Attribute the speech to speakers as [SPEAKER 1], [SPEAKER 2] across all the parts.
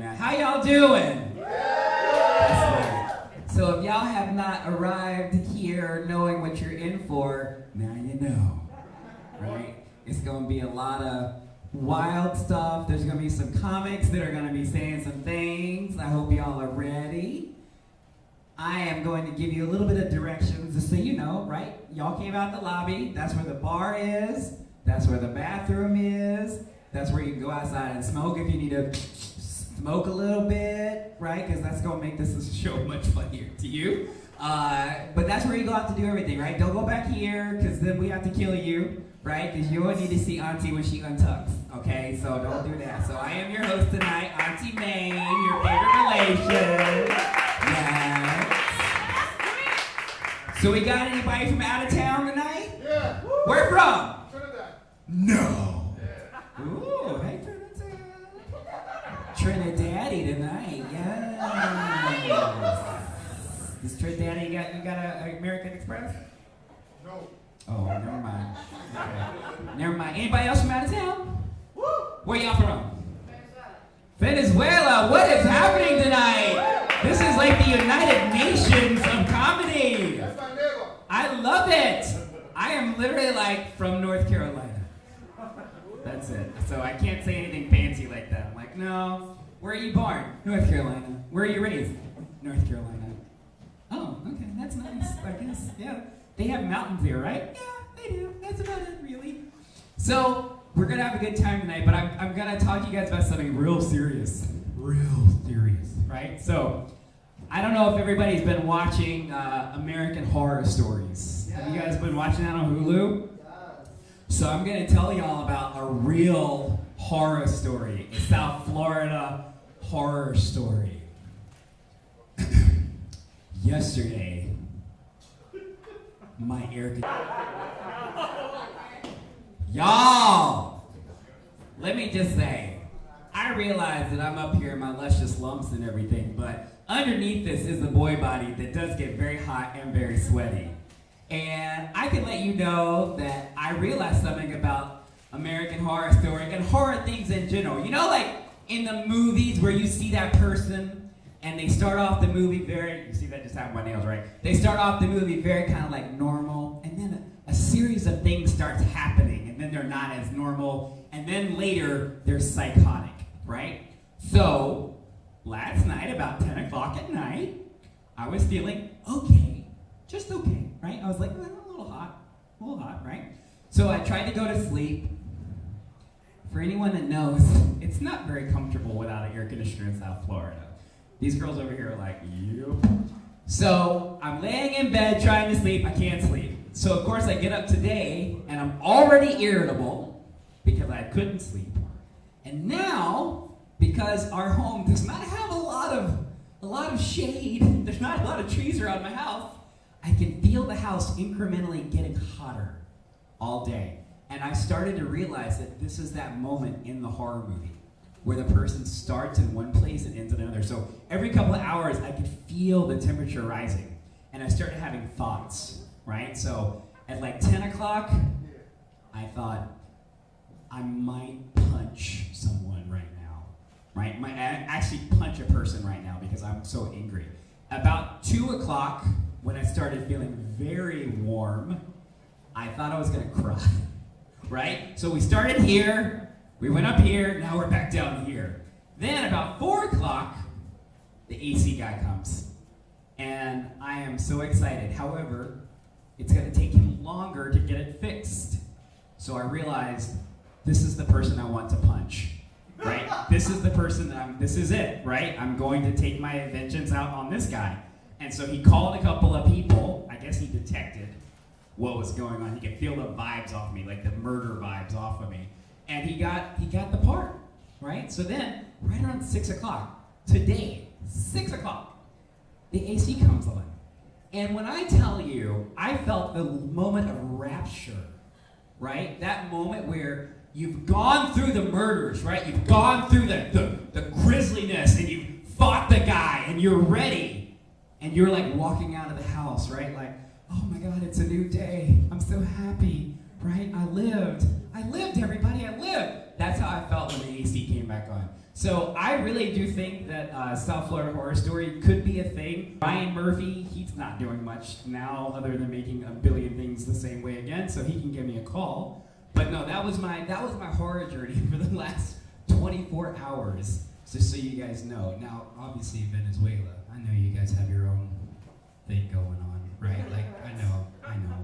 [SPEAKER 1] How y'all doing? So if y'all have not arrived here knowing what you're in for, now you know, right? It's gonna be a lot of wild stuff. There's gonna be some comics that are gonna be saying some things. I hope y'all are ready. I am going to give you a little bit of directions just so you know, right? Y'all came out the lobby. That's where the bar is. That's where the bathroom is. That's where you can go outside and smoke if you need to smoke a little bit, right? Because that's going to make this show much funnier to you. But that's where you go out to do everything, right? Don't go back here because then we have to kill you, right? Because you won't need to see Auntie when she untucks, okay? So don't do that. So I am your host tonight, Auntie Maim, your favorite relation. Yes. So we got anybody from out of town tonight?
[SPEAKER 2] Yeah.
[SPEAKER 1] Where from?
[SPEAKER 2] Trinidad.
[SPEAKER 1] No. Yeah. Ooh, hey Trinidad. Trinidaddy tonight, yes. Is Trinidaddy you got a American Express?
[SPEAKER 2] No.
[SPEAKER 1] Oh, never mind. Okay. Never mind. Anybody else from out of town?
[SPEAKER 2] Woo.
[SPEAKER 1] Where y'all from? Venezuela. What is happening tonight? This is like the United Nations of comedy.
[SPEAKER 2] That's my neighbor.
[SPEAKER 1] I love it. I am literally like from North Carolina. That's it. So I can't say anything fancy like that. I'm like, no. Where are you born? North Carolina. Where are you raised? North Carolina. Oh, okay. That's nice, I guess. Yeah. They have mountains here, right? Yeah, they do. That's about it, really. So we're going to have a good time tonight, but I'm going to talk to you guys about something real serious. Real serious, right? So I don't know if everybody's been watching American Horror Stories. Have you guys been watching that on Hulu? So I'm going to tell y'all about a real horror story, a South Florida horror story. Yesterday, my air y'all, let me just say, I realize that I'm up here in my luscious lumps and everything, but underneath this is a boy body that does get very hot and very sweaty. And I can let you know that I realized something about American Horror Story and horror things in general. You know, like in the movies where you see that person and they start off the movie very, you see that just happened with my nails, right? They start off the movie very kind of like normal, and then a series of things starts happening, and then they're not as normal, and then later they're psychotic, right? So, last night, about 10 o'clock at night, I was feeling okay, just okay, right? I was like, a little hot, right? So I tried to go to sleep. For anyone that knows, it's not very comfortable without an air conditioner in South Florida. These girls over here are like, yep. So I'm laying in bed trying to sleep. I can't sleep. So of course I get up today and I'm already irritable because I couldn't sleep. And now, because our home does not have a lot of shade, there's not a lot of trees around my house, I can feel the house incrementally getting hotter all day. And I started to realize that this is that moment in the horror movie where the person starts in one place and ends in another. So every couple of hours, I could feel the temperature rising. And I started having thoughts, right? So at like 10 o'clock, I thought, I might punch someone right now, right? Might actually punch a person right now because I'm so angry. About 2 o'clock, when I started feeling very warm, I thought I was gonna cry, right? So we started here, we went up here, now we're back down here. Then about 4 o'clock, the AC guy comes. And I am so excited. However, it's gonna take him longer to get it fixed. So I realized this is the person I want to punch, right? This is the person this is it, right? I'm going to take my vengeance out on this guy. And so he called a couple of people. I guess he detected what was going on. He could feel the vibes off me, like the murder vibes off of me. And he got the part, right? So then, right around 6 o'clock, today, 6 o'clock, the AC comes on. And when I tell you, I felt the moment of rapture, right? That moment where you've gone through the murders, right? You've gone through the grisliness, and you've fought the guy, and you're ready. And you're like walking out of the house, right? Like, oh my God, it's a new day. I'm so happy, right? I lived, everybody, I lived. That's how I felt when the AC came back on. So I really do think that South Florida Horror Story could be a thing. Ryan Murphy, he's not doing much now other than making a billion things the same way again, so he can give me a call. But no, that was my horror journey for the last 24 hours, just so you guys know. Now, obviously Venezuela, I know you guys have your own thing going on, right? Like, I know,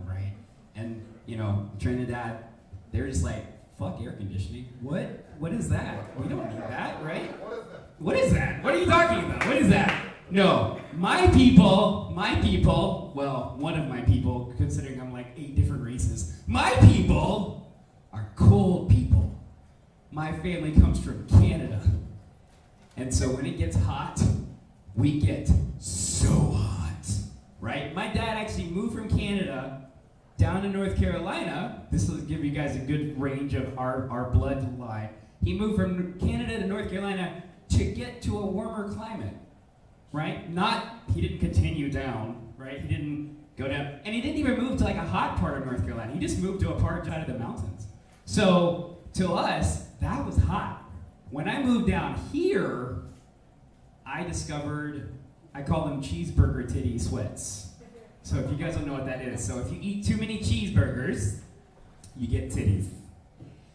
[SPEAKER 1] right? And, you know, Trinidad, they're just like, fuck air conditioning. What is that? We don't need that, right? What is that? What are you talking about? What is that? No, my people, well, one of my people, considering I'm like 8 different races, my people are cold people. My family comes from Canada. And so when it gets hot, we get so hot, right? My dad actually moved from Canada down to North Carolina. This will give you guys a good range of our blood line. He moved from Canada to North Carolina to get to a warmer climate, right? He didn't continue down, right? He didn't go down, and he didn't even move to like a hot part of North Carolina. He just moved to a part out of the mountains. So to us, that was hot. When I moved down here, I discovered, I call them cheeseburger titty sweats. So if you guys don't know what that is, so if you eat too many cheeseburgers, you get titties.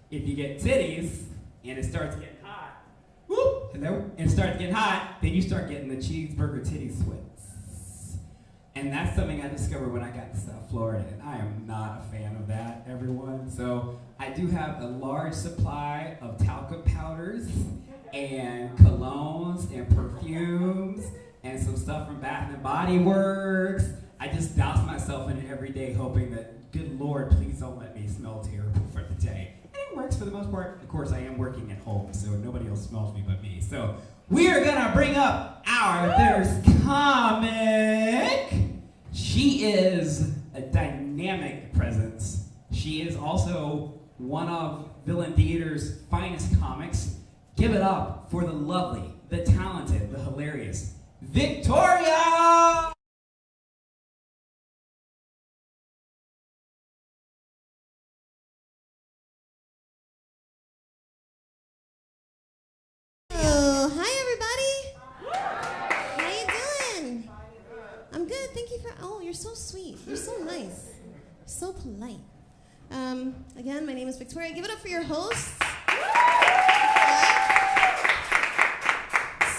[SPEAKER 1] If you get titties, and it starts getting hot, whoop, hello, and it starts getting hot, then you start getting the cheeseburger titty sweats. And that's something I discovered when I got to South Florida, and I am not a fan of that, everyone. So I do have a large supply of talcum powders, and colognes, and perfumes, and some stuff from Bath and Body Works. I just douse myself in it every day, hoping that, good Lord, please don't let me smell terrible for the day. And it works for the most part. Of course, I am working at home, so nobody else smells me but me. So we are gonna bring up our first comic. She is a dynamic presence. She is also one of Villain Theater's finest comics. Give it up for the lovely, the talented, the hilarious Victoria!
[SPEAKER 2] You're so sweet. You're so nice. So polite. Again, my name is Victoria. Give it up for your hosts.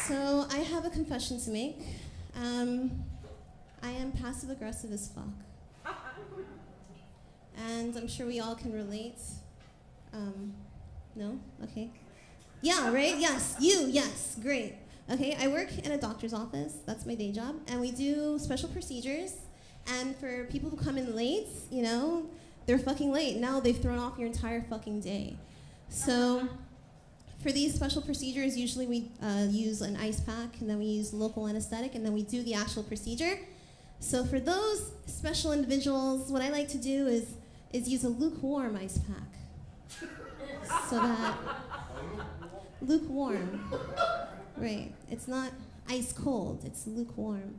[SPEAKER 2] So I have a confession to make. I am passive aggressive as fuck. And I'm sure we all can relate. No? Okay. Yeah, right? Yes. You, yes. Great. Okay, I work in a doctor's office. That's my day job. And we do special procedures. And for people who come in late, you know, they're fucking late. Now they've thrown off your entire fucking day. So for these special procedures, usually we use an ice pack, and then we use local anesthetic, and then we do the actual procedure. So for those special individuals, what I like to do is use a lukewarm ice pack. So that, lukewarm, right, it's not ice cold, it's lukewarm.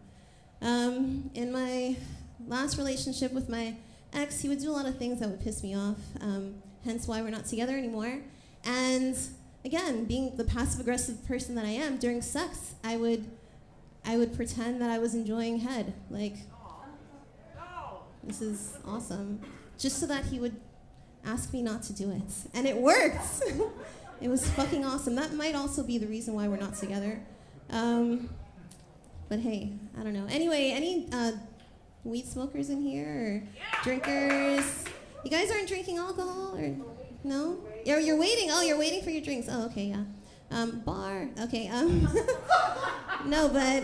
[SPEAKER 2] In my last relationship with my ex, he would do a lot of things that would piss me off, hence why we're not together anymore. And again, being the passive-aggressive person that I am, during sex, I would pretend that I was enjoying head, like, this is awesome, just so that he would ask me not to do it. And it worked! It was fucking awesome. That might also be the reason why we're not together. But hey, I don't know. Anyway, any weed smokers in here, or drinkers? You guys aren't drinking alcohol, or no? You're waiting. Oh, you're waiting for your drinks. Oh, okay, yeah. Bar. Okay. No, but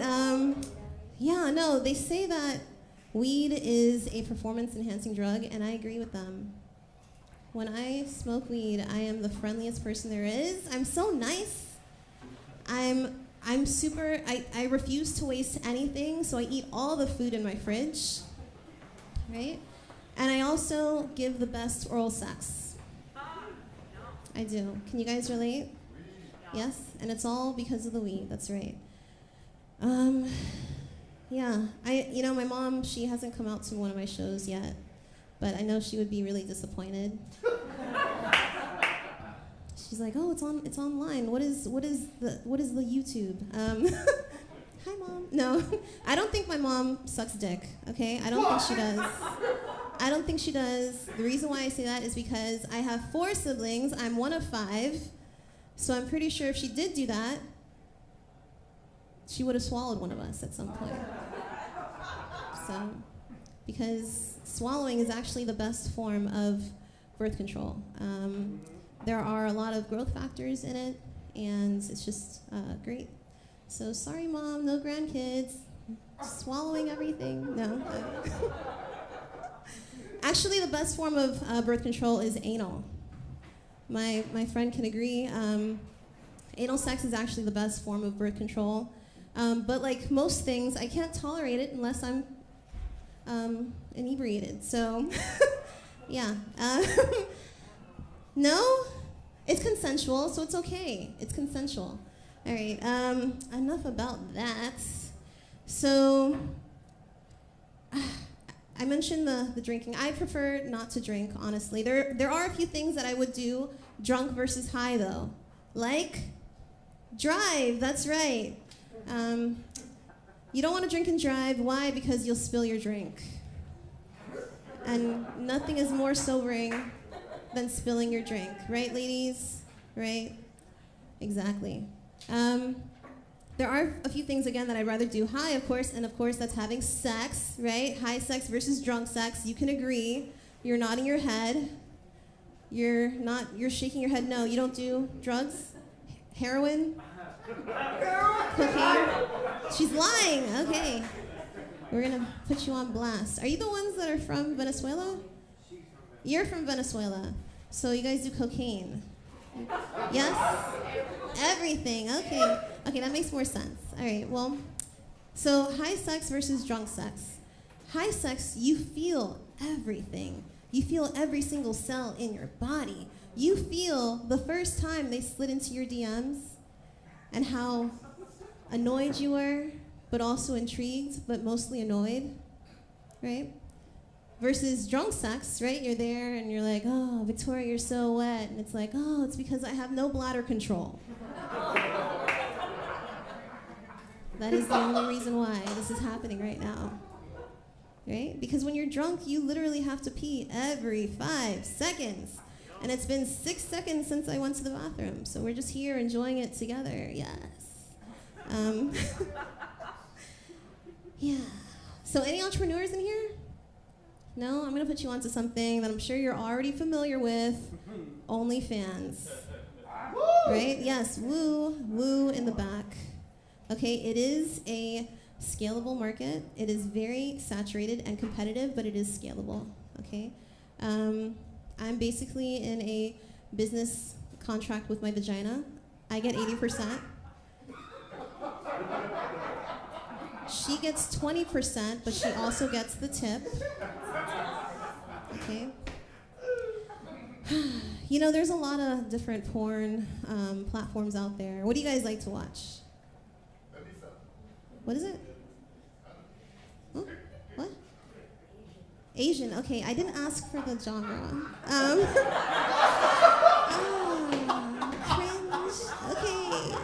[SPEAKER 2] yeah, no. They say that weed is a performance-enhancing drug, and I agree with them. When I smoke weed, I am the friendliest person there is. I'm so nice. I'm super, I refuse to waste anything, so I eat all the food in my fridge, right? And I also give the best oral sex. I do. Can you guys relate? Yes? And it's all because of the weed, that's right. Yeah, my mom, she hasn't come out to one of my shows yet, but I know she would be really disappointed. she's like, oh, it's online. What is the YouTube? Hi, Mom. No, I don't think my mom sucks dick, okay? I don't think she does. I don't think she does. The reason why I say that is because I have 4 siblings. I'm one of 5. So I'm pretty sure if she did do that, she would have swallowed one of us at some point. So, because swallowing is actually the best form of birth control. There are a lot of growth factors in it, and it's just great. So sorry, Mom, no grandkids. Swallowing everything, no. Actually, the best form of birth control is anal. My friend can agree. Anal sex is actually the best form of birth control. But like most things, I can't tolerate it unless I'm inebriated. So, yeah. No, it's consensual, so it's okay. It's consensual. All right, enough about that. So, I mentioned the drinking. I prefer not to drink, honestly. There are a few things that I would do drunk versus high, though. Like, drive, that's right. You don't want to drink and drive. Why? Because you'll spill your drink. And nothing is more sobering than spilling your drink. Right, ladies? Right? Exactly. There are a few things, again, that I'd rather do high, of course, and of course that's having sex, right? High sex versus drunk sex. You can agree. You're nodding your head. You're shaking your head. No, you don't do drugs? Heroin? Cocaine? She's lying. Okay. We're going to put you on blast. Are you the ones that are from Venezuela? You're from Venezuela. So you guys do cocaine? Yes? Everything. Okay. Okay, that makes more sense. All right, well, so high sex versus drunk sex. High sex, you feel everything. You feel every single cell in your body. You feel the first time they slid into your DMs and how annoyed you were, but also intrigued, but mostly annoyed, right? Versus drunk sex, right? You're there and you're like, oh, Victoria, you're so wet. And it's like, oh, it's because I have no bladder control. That is the only reason why this is happening right now, right? Because when you're drunk, you literally have to pee every 5 seconds. And it's been 6 seconds since I went to the bathroom. So we're just here enjoying it together, yes. Yeah. So any entrepreneurs in here? No? I'm going to put you onto something that I'm sure you're already familiar with. OnlyFans. Right? Yes, woo in the back. Okay, it is a scalable market. It is very saturated and competitive, but it is scalable, okay? I'm basically in a business contract with my vagina. I get 80%. She gets 20%, but she also gets the tip. Okay? You know, there's a lot of different porn platforms out there. What do you guys like to watch? What is it? Oh, what? Asian. Okay, I didn't ask for the genre. Cringe. Okay.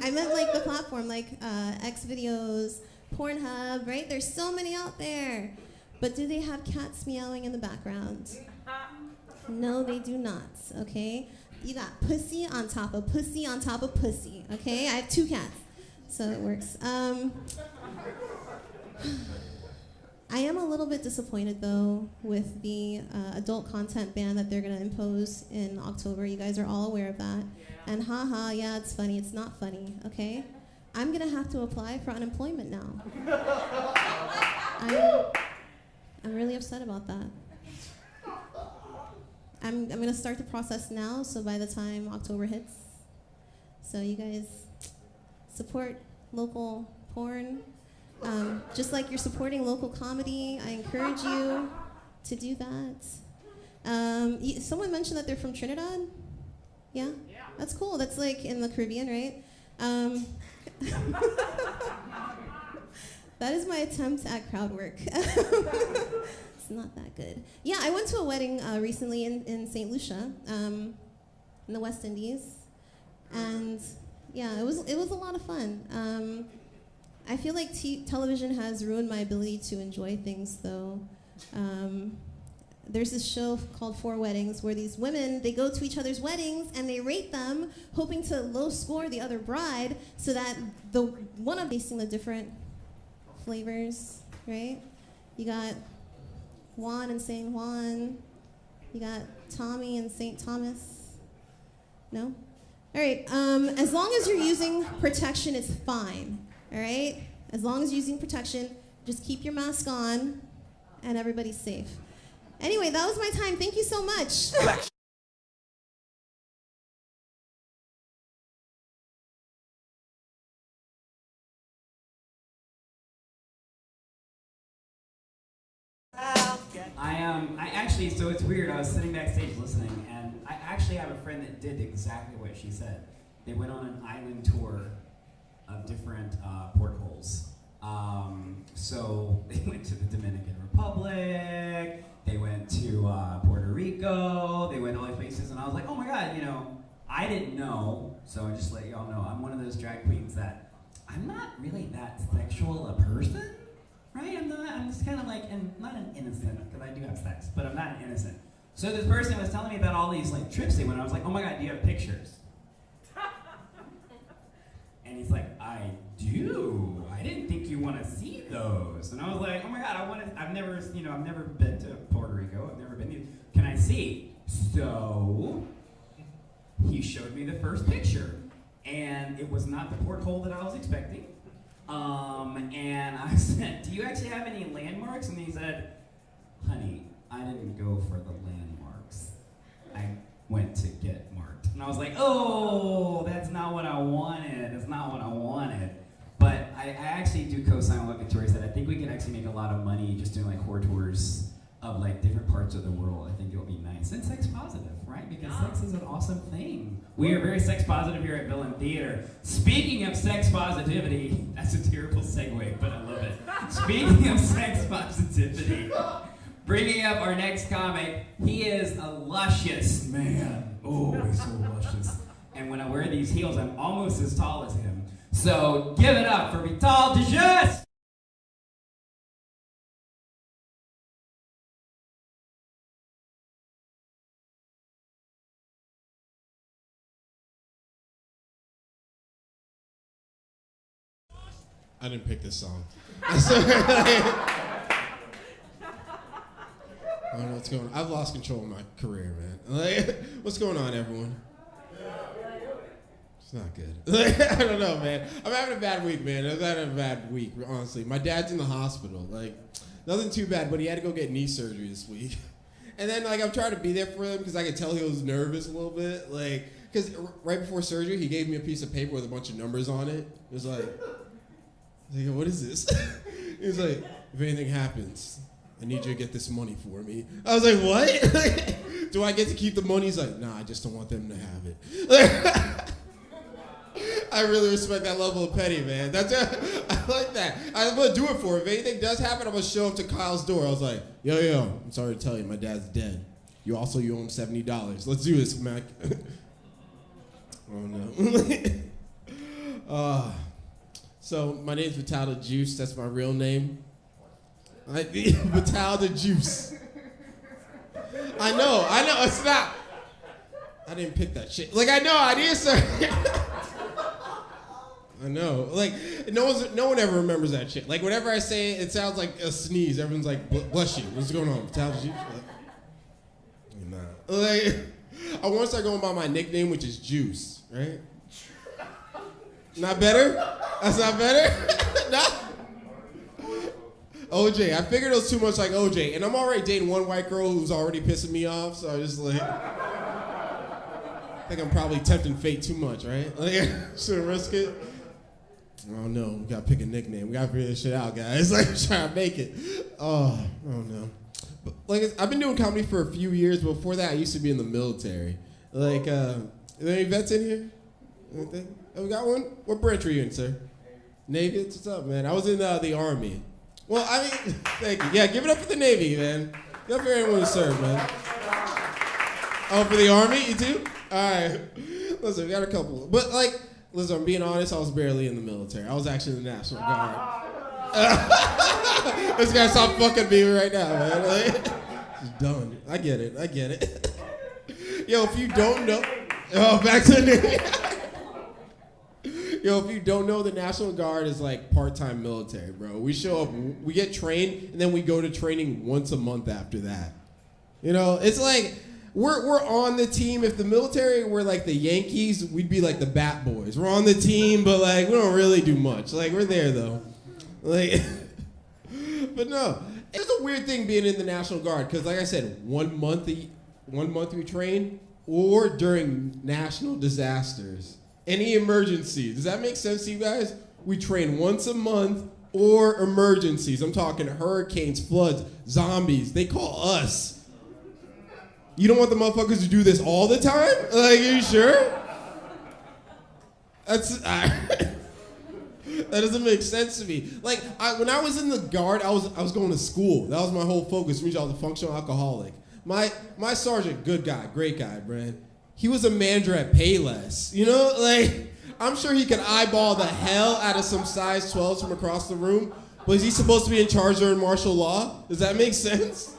[SPEAKER 2] I meant like the platform, like X videos, Pornhub, right? There's so many out there. But do they have cats meowing in the background? No, they do not, okay? You got pussy on top of pussy on top of pussy, okay? I have 2 cats, so it works. I am a little bit disappointed, though, with the adult content ban that they're going to impose in October. You guys are all aware of that. And haha, yeah, it's funny. It's not funny, okay? I'm going to have to apply for unemployment now. I'm really upset about that. I'm going to start the process now, so by the time October hits. So you guys support local porn. Just like you're supporting local comedy, I encourage you to do that. Someone mentioned that they're from Trinidad? Yeah? That's cool. That's like in the Caribbean, right? That is my attempt at crowd work. It's not that good. Yeah, I went to a wedding recently in St. Lucia. in the West Indies. And yeah, it was a lot of fun. I feel like television has ruined my ability to enjoy things, though. There's this show called Four Weddings where these women, they go to each other's weddings and they rate them, hoping to low score the other bride so that the one of tasting the different flavors, right? You got Juan and St. Juan. You got Tommy and St. Thomas. No? All right, as long as you're using protection, it's fine, all right? As long as you're using protection, just keep your mask on and everybody's safe. Anyway, that was my time. Thank you so much.
[SPEAKER 1] I actually, so it's weird, I was sitting backstage listening, and I actually have a friend that did exactly what she said. They went on an island tour of different portholes. So they went to the Dominican Republic, they went to Puerto Rico, they went to all these places, and I was like, oh my God, you know, I didn't know, so I just let y'all know, I'm one of those drag queens that I'm not really that sexual a person. Right? I'm just kind of like, and not an innocent, because I do have sex, but I'm not an innocent. So this person was telling me about all these like trips they went on. I was like, oh my God, do you have pictures? And he's like, I do. I didn't think you want to see those. And I was like, oh my God, I've never been to Puerto Rico. I've never been to, can I see? So he showed me the first picture, and it was not the porthole that I was expecting. And I said, do you actually have any landmarks? And he said, honey, I didn't go for the landmarks. I went to get marked. And I was like, oh, that's not what I wanted. That's not what I wanted. But I actually do co-sign what Victoria said. I think we could actually make a lot of money just doing like whore tours of like different parts of the world. I think it would be nice. And sex positive, right? Because sex is an awesome thing. We are very sex positive here at Villain Theater. Speaking of sex positivity, that's a terrible segue, but I love it. Speaking of sex positivity, bringing up our next comic, he is a luscious man. Oh, he's so luscious. And when I wear these heels, I'm almost as tall as him. So give it up for Vital Dieujuste!
[SPEAKER 3] I didn't pick this song. I don't know what's going on. I've lost control of my career, man. Like, what's going on, everyone? It's not good. I don't know, man. I'm having a bad week, man. I've had a bad week, honestly. My dad's in the hospital. Like, nothing too bad, but he had to go get knee surgery this week. And then, like, I'm trying to be there for him because I could tell he was nervous a little bit. Like, because right before surgery, he gave me a piece of paper with a bunch of numbers on it. It was like, what is this? He was like, if anything happens, I need you to get this money for me. I was like, what? Do I get to keep the money? He's like, nah, I just don't want them to have it. I really respect that level of petty, man. I like that. I'm going to do it for him. If anything does happen, I'm going to show up to Kyle's door. I was like, yo, I'm sorry to tell you, my dad's dead. You owe him $70. Let's do this, Mac. Oh, no. So my name's Vital Dieujuste. That's my real name. Vital Dieujuste. I know. It's not. I didn't pick that shit. Like, I know. I didn't say. I know. Like, no one ever remembers that shit. Like, whenever I say it, it sounds like a sneeze. Everyone's like, bless you. What's going on? Vital Dieujuste? Like, nah. Like, I want to start going by my nickname, which is Juice, right? Not better? That's not better? No? OJ. I figured it was too much like OJ. And I'm already dating one white girl who's already pissing me off, so I just like, I think I'm probably tempting fate too much, right? Like, shouldn't risk it. I don't know. We gotta pick a nickname. We gotta figure this shit out, guys. Like, trying to make it. Oh, I don't know. But, like, I've been doing comedy for a few years. Before that, I used to be in the military. Like, are there any vets in here? Anything? Oh, we got one? What branch were you in, sir? Navy? What's up, man? I was in the Army. Well, I mean, thank you. Yeah, give it up for the Navy, man. Give it up for anyone who served, man. Oh, for the Army? You too? All right. Listen, we got a couple. But, like, listen, I'm being honest, I was barely in the military. I was actually in the National Guard. This guy stop fucking me right now, man. Like, it's done. I get it. Yo, if you don't know... Oh, back to the name. Yo, if you don't know, the National Guard is like part-time military, bro. We show up, we get trained, and then we go to training once a month after that. You know, it's like... We're on the team. If the military were like the Yankees, we'd be like the Bat Boys. We're on the team, but like we don't really do much. Like we're there though. Like, but no, it's a weird thing being in the National Guard because, like I said, 1 month we train, or during national disasters, any emergency. Does that make sense to you guys? We train once a month or emergencies. I'm talking hurricanes, floods, zombies. They call us. You don't want the motherfuckers to do this all the time? Like, are you sure? That doesn't make sense to me. Like, when I was in the Guard, I was going to school. That was my whole focus. I was a functional alcoholic. My sergeant, good guy, great guy, man. He was a manager at Payless. You know, like, I'm sure he could eyeball the hell out of some size 12s from across the room, but is he supposed to be in charge during martial law? Does that make sense?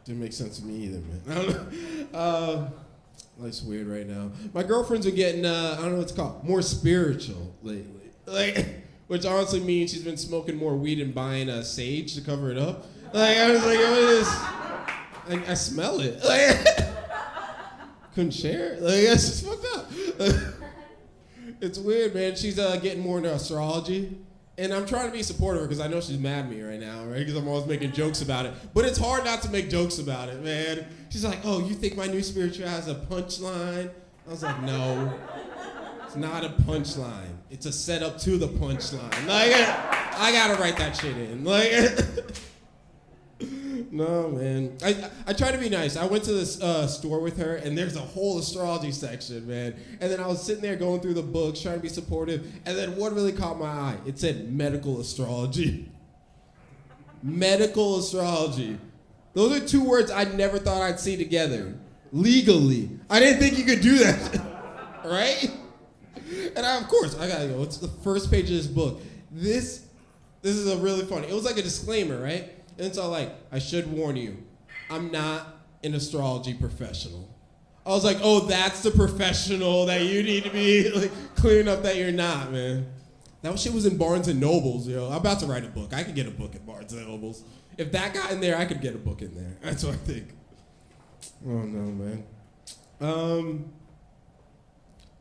[SPEAKER 3] Didn't make sense to me either, man. I don't know. Life's weird right now. My girlfriends are getting, I don't know what it's called, more spiritual lately. Like, which honestly means she's been smoking more weed and buying sage to cover it up. Like, I was like, what is this? I smell it. Like, couldn't share it. Like, that's just fucked up. It's weird, man. She's getting more into astrology. And I'm trying to be supportive of her because I know she's mad at me right now, right? Because I'm always making jokes about it. But it's hard not to make jokes about it, man. She's like, oh, you think my new spiritual has a punchline? I was like, no. It's not a punchline. It's a setup to the punchline. Like, I gotta write that shit in. Like, no, man. I try to be nice. I went to this store with her, and there's a whole astrology section, man. And then I was sitting there going through the books, trying to be supportive, and then what really caught my eye? It said medical astrology. Medical astrology. Those are two words I never thought I'd see together. Legally. I didn't think you could do that. Right? And of course, I gotta go. It's the first page of this book. This is a really funny. It was like a disclaimer, right? And it's all like, I should warn you, I'm not an astrology professional. I was like, oh, that's the professional that you need to be like clearing up that you're not, man. That shit was in Barnes and Nobles, yo. I'm about to write a book. I could get a book at Barnes and Nobles. If that got in there, I could get a book in there. That's what I think. Oh no, man.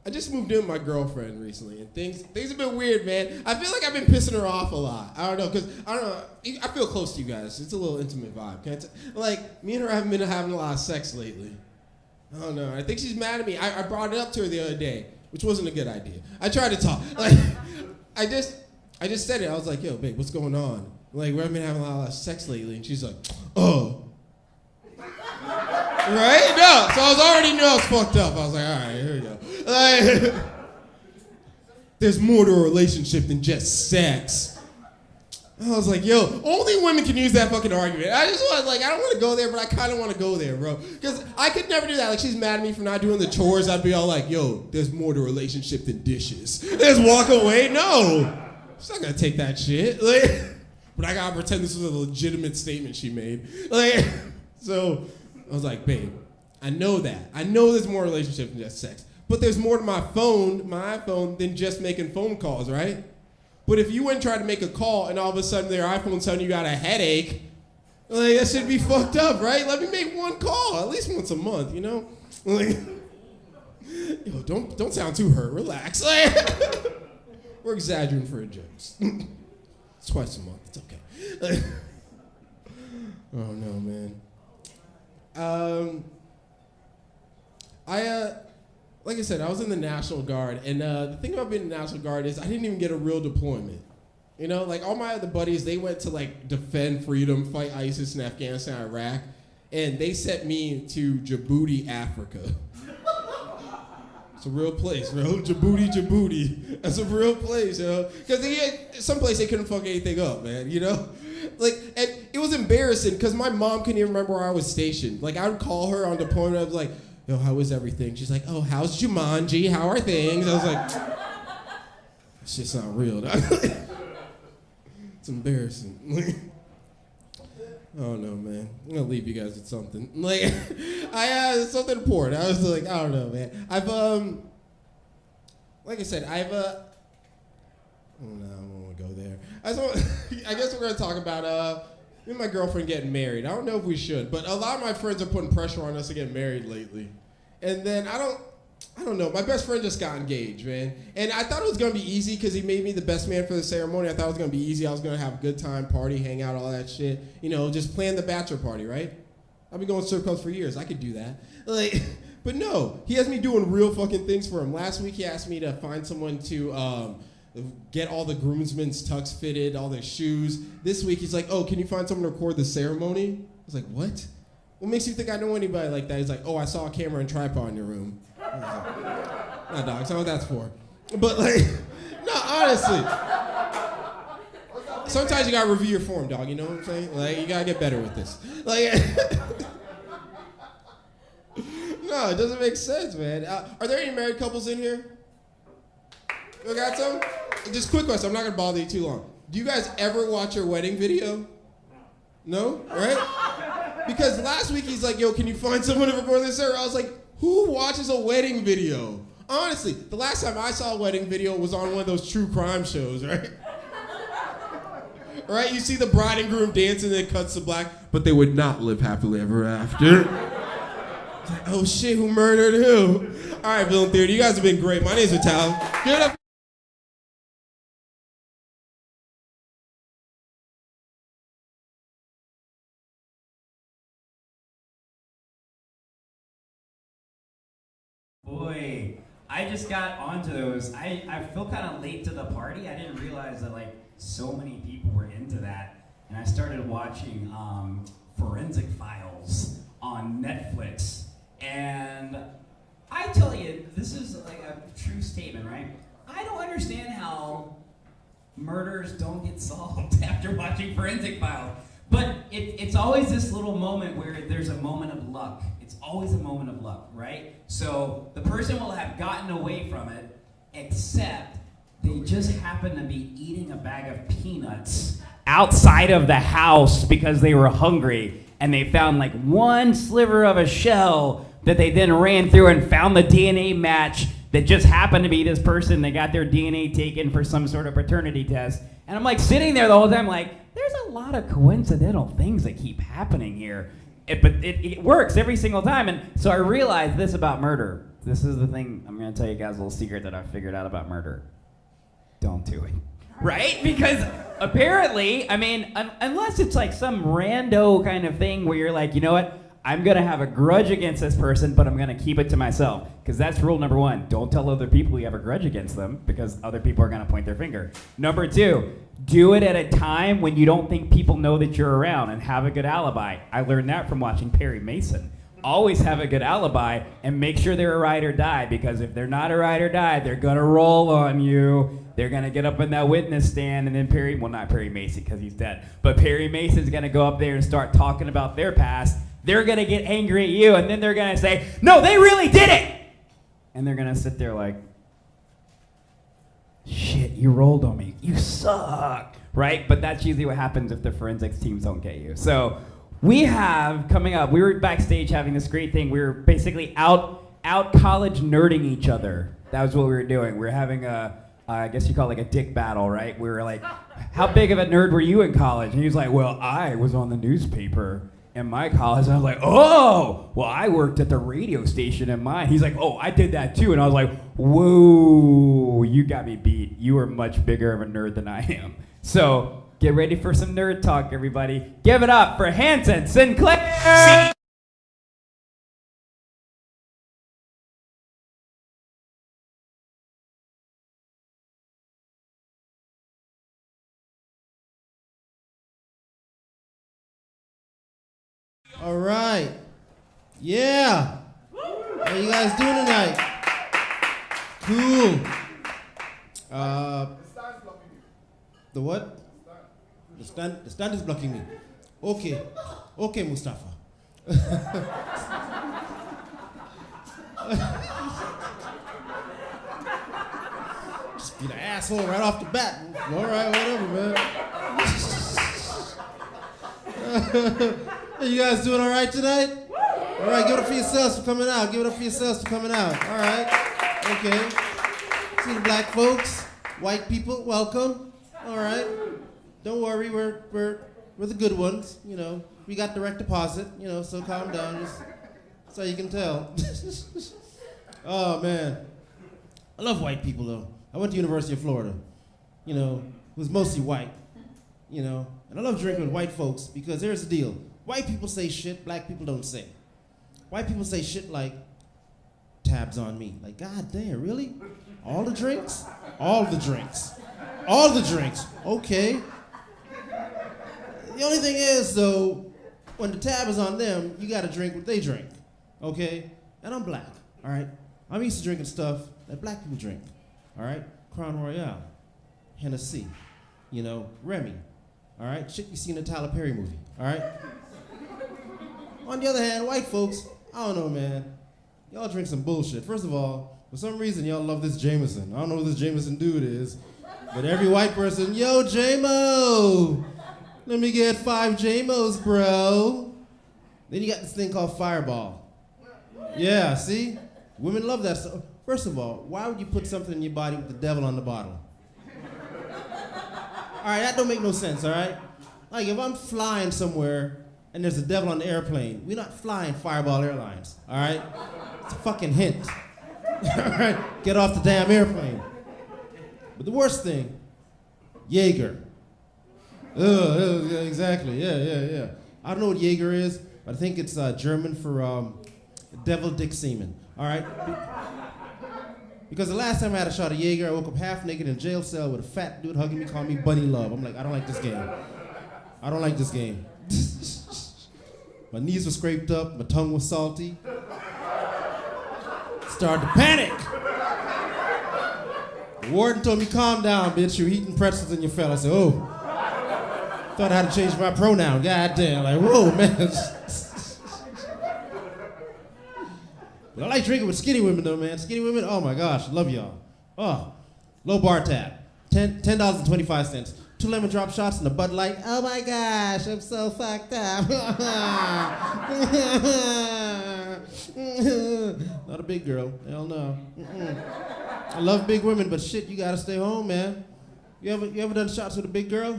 [SPEAKER 3] I just moved in with my girlfriend recently, and things have been weird, man. I feel like I've been pissing her off a lot. I don't know, because, I feel close to you guys. It's a little intimate vibe. Like, me and her haven't been having a lot of sex lately. I don't know. I think she's mad at me. I brought it up to her the other day, which wasn't a good idea. I tried to talk. Like, I just said it. I was like, yo, babe, what's going on? Like, we haven't been having a lot of sex lately. And she's like, oh. Right? No. So I was already knew I was fucked up. I was like, all right, here we go. Like, there's more to a relationship than just sex. I was like, yo, only women can use that fucking argument. I don't want to go there, but I kind of want to go there, bro. Because I could never do that. Like, she's mad at me for not doing the chores. I'd be all like, yo, there's more to a relationship than dishes. Just walk away. No. She's not going to take that shit. Like, but I got to pretend this was a legitimate statement she made. Like, so I was like, babe, I know that. I know there's more relationship than just sex. But there's more to my iPhone, than just making phone calls, right? But if you went and tried to make a call and all of a sudden their iPhone's telling you got a headache, like, that should be fucked up, right? Let me make one call, at least once a month, you know? Like, yo, don't sound too hurt, relax. Like, we're exaggerating for a joke. It's twice a month, it's okay. Like, oh no, man. Like I said, I was in the National Guard, and the thing about being in the National Guard is I didn't even get a real deployment. You know, like all my other buddies, they went to like defend freedom, fight ISIS in Afghanistan, Iraq, and they sent me to Djibouti, Africa. It's a real place, bro. Djibouti. That's a real place, yo. Because some place they couldn't fuck anything up, man, you know? Like, and it was embarrassing because my mom couldn't even remember where I was stationed. Like, I would call her on deployment. I was like, yo, how is everything? She's like, oh, how's Jumanji? How are things? I was like, it's just not real. It's embarrassing. Oh no, man. I'm gonna leave you guys with something. Like, something important. I was like, I don't know, man. Like I said, oh no, I don't want to go there. I guess we're gonna talk about me and my girlfriend getting married. I don't know if we should, but a lot of my friends are putting pressure on us to get married lately. And then I don't know. My best friend just got engaged, man. And I thought it was going to be easy because he made me the best man for the ceremony. I thought it was going to be easy. I was going to have a good time, party, hang out, all that shit. You know, just plan the bachelor party, right? I've been going to strip clubs for years. I could do that. Like, but no, he has me doing real fucking things for him. Last week he asked me to find someone to get all the groomsmen's tux fitted, all their shoes. This week he's like, oh, can you find someone to record the ceremony? I was like, what? What makes you think I know anybody like that? He's like, oh, I saw a camera and tripod in your room. I was like, nah, dog, that's not what that's for. But like, no, honestly. Sometimes you gotta review your form, dog, you know what I'm saying? Like, you gotta get better with this. Like, no, it doesn't make sense, man. Are there any married couples in here? You got some? Just quick question, I'm not gonna bother you too long. Do you guys ever watch your wedding video? No? Right? Because last week he's like, yo, can you find someone to record this? I was like, who watches a wedding video? Honestly, the last time I saw a wedding video was on one of those true crime shows, right? Right? You see the bride and groom dancing and it cuts to black, but they would not live happily ever after. It's like, oh shit, who murdered who? All right, Villain Theater, you guys have been great. My name's Vital. Give it up.
[SPEAKER 1] Boy, I just got onto those. I feel kind of late to the party. I didn't realize that like so many people were into that. And I started watching Forensic Files on Netflix. And I tell you, this is like a true statement, right? I don't understand how murders don't get solved after watching Forensic Files. But it's always this little moment where there's a moment of luck. It's always a moment of luck, right? So the person will have gotten away from it, except they just happen to be eating a bag of peanuts outside of the house because they were hungry, and they found like one sliver of a shell that they then ran through and found the DNA match that just happened to be this person. They got their DNA taken for some sort of paternity test. And I'm like sitting there the whole time like, there's a lot of coincidental things that keep happening here. But it works every single time. And so I realized this about murder. This is the thing, I'm going to tell you guys a little secret that I figured out about murder. Don't do it. Right? Because apparently, I mean, unless it's like some rando kind of thing where you're like, you know what? I'm going to have a grudge against this person, but I'm going to keep it to myself. Because that's rule number one. Don't tell other people you have a grudge against them, because other people are going to point their finger. Number two, do it at a time when you don't think people know that you're around, and have a good alibi. I learned that from watching Perry Mason. Always have a good alibi and make sure they're a ride or die, because if they're not a ride or die, they're going to roll on you. They're going to get up in that witness stand, and then not Perry Mason because he's dead, but Perry Mason's going to go up there and start talking about their past. They're going to get angry at you, and then they're going to say, no, they really did it! And they're going to sit there like, shit, you rolled on me. You suck, right? But that's usually what happens if the forensics teams don't get you. So we have, coming up, we were backstage having this great thing. We were basically out college nerding each other. That was what we were doing. We were having I guess you call it like a dick battle, right? We were like, how big of a nerd were you in college? And he was like, well, I was on the newspaper in my college. And I was like, oh, well, I worked at the radio station in mine. He's like, oh, I did that too. And I was like, whoa, you got me beat. You are much bigger of a nerd than I am. So get ready for some nerd talk, everybody. Give it up for Hansen Sinclair.
[SPEAKER 4] All right. Yeah. How you guys doing tonight? Cool. The what? The stand is blocking me. Okay. Okay, Mustafa. Just be the asshole right off the bat. All right, whatever, man. Hey, you guys doing all right tonight? All right, give it up for yourselves for coming out. Give it up for yourselves for coming out. All right. Okay. See the black folks, white people, welcome. All right. Don't worry, we're the good ones. You know, we got direct deposit. You know, so calm down. Just so you can tell. Oh man, I love white people though. I went to University of Florida. You know, it was mostly white. You know, and I love drinking with white folks because here's the deal: white people say shit black people don't say. White people say shit like, tabs on me. Like, God damn, really? All the drinks? All the drinks. All the drinks. Okay. The only thing is, though, when the tab is on them, you gotta drink what they drink. Okay? And I'm black, all right? I'm used to drinking stuff that black people drink, all right? Crown Royale, Hennessy, you know, Remy, all right? Shit you see in a Tyler Perry movie, all right? On the other hand, white folks, I don't know, man. Y'all drink some bullshit. First of all, for some reason, y'all love this Jameson. I don't know who this Jameson dude is, but every white person, yo, J-Mo! Let me get 5 J-Mos, bro. Then you got this thing called Fireball. Yeah, see? Women love that stuff. First of all, why would you put something in your body with the devil on the bottle? All right, that don't make no sense, all right? Like, if I'm flying somewhere and there's a devil on the airplane, we're not flying Fireball Airlines, all right? It's a fucking hint. All right, get off the damn airplane. But the worst thing, Jaeger. Ugh, exactly, yeah. I don't know what Jaeger is, but I think it's German for devil dick semen, all right? Because the last time I had a shot of Jaeger, I woke up half naked in a jail cell with a fat dude hugging me, calling me Bunny Love. I'm like, I don't like this game. I don't like this game. My knees were scraped up, my tongue was salty. Started to panic. The warden told me, calm down, bitch, you're eating pretzels and you fell. I said, oh. Thought I had to change my pronoun, goddamn. Like, whoa, man. But I like drinking with skinny women though, man. Skinny women, oh my gosh, love y'all. Oh, low bar tab, $10.25. 2 lemon drop shots and a Bud Light. Oh my gosh, I'm so fucked up. Not a big girl, hell no. I love big women, but shit, you gotta stay home, man. You ever done shots with a big girl?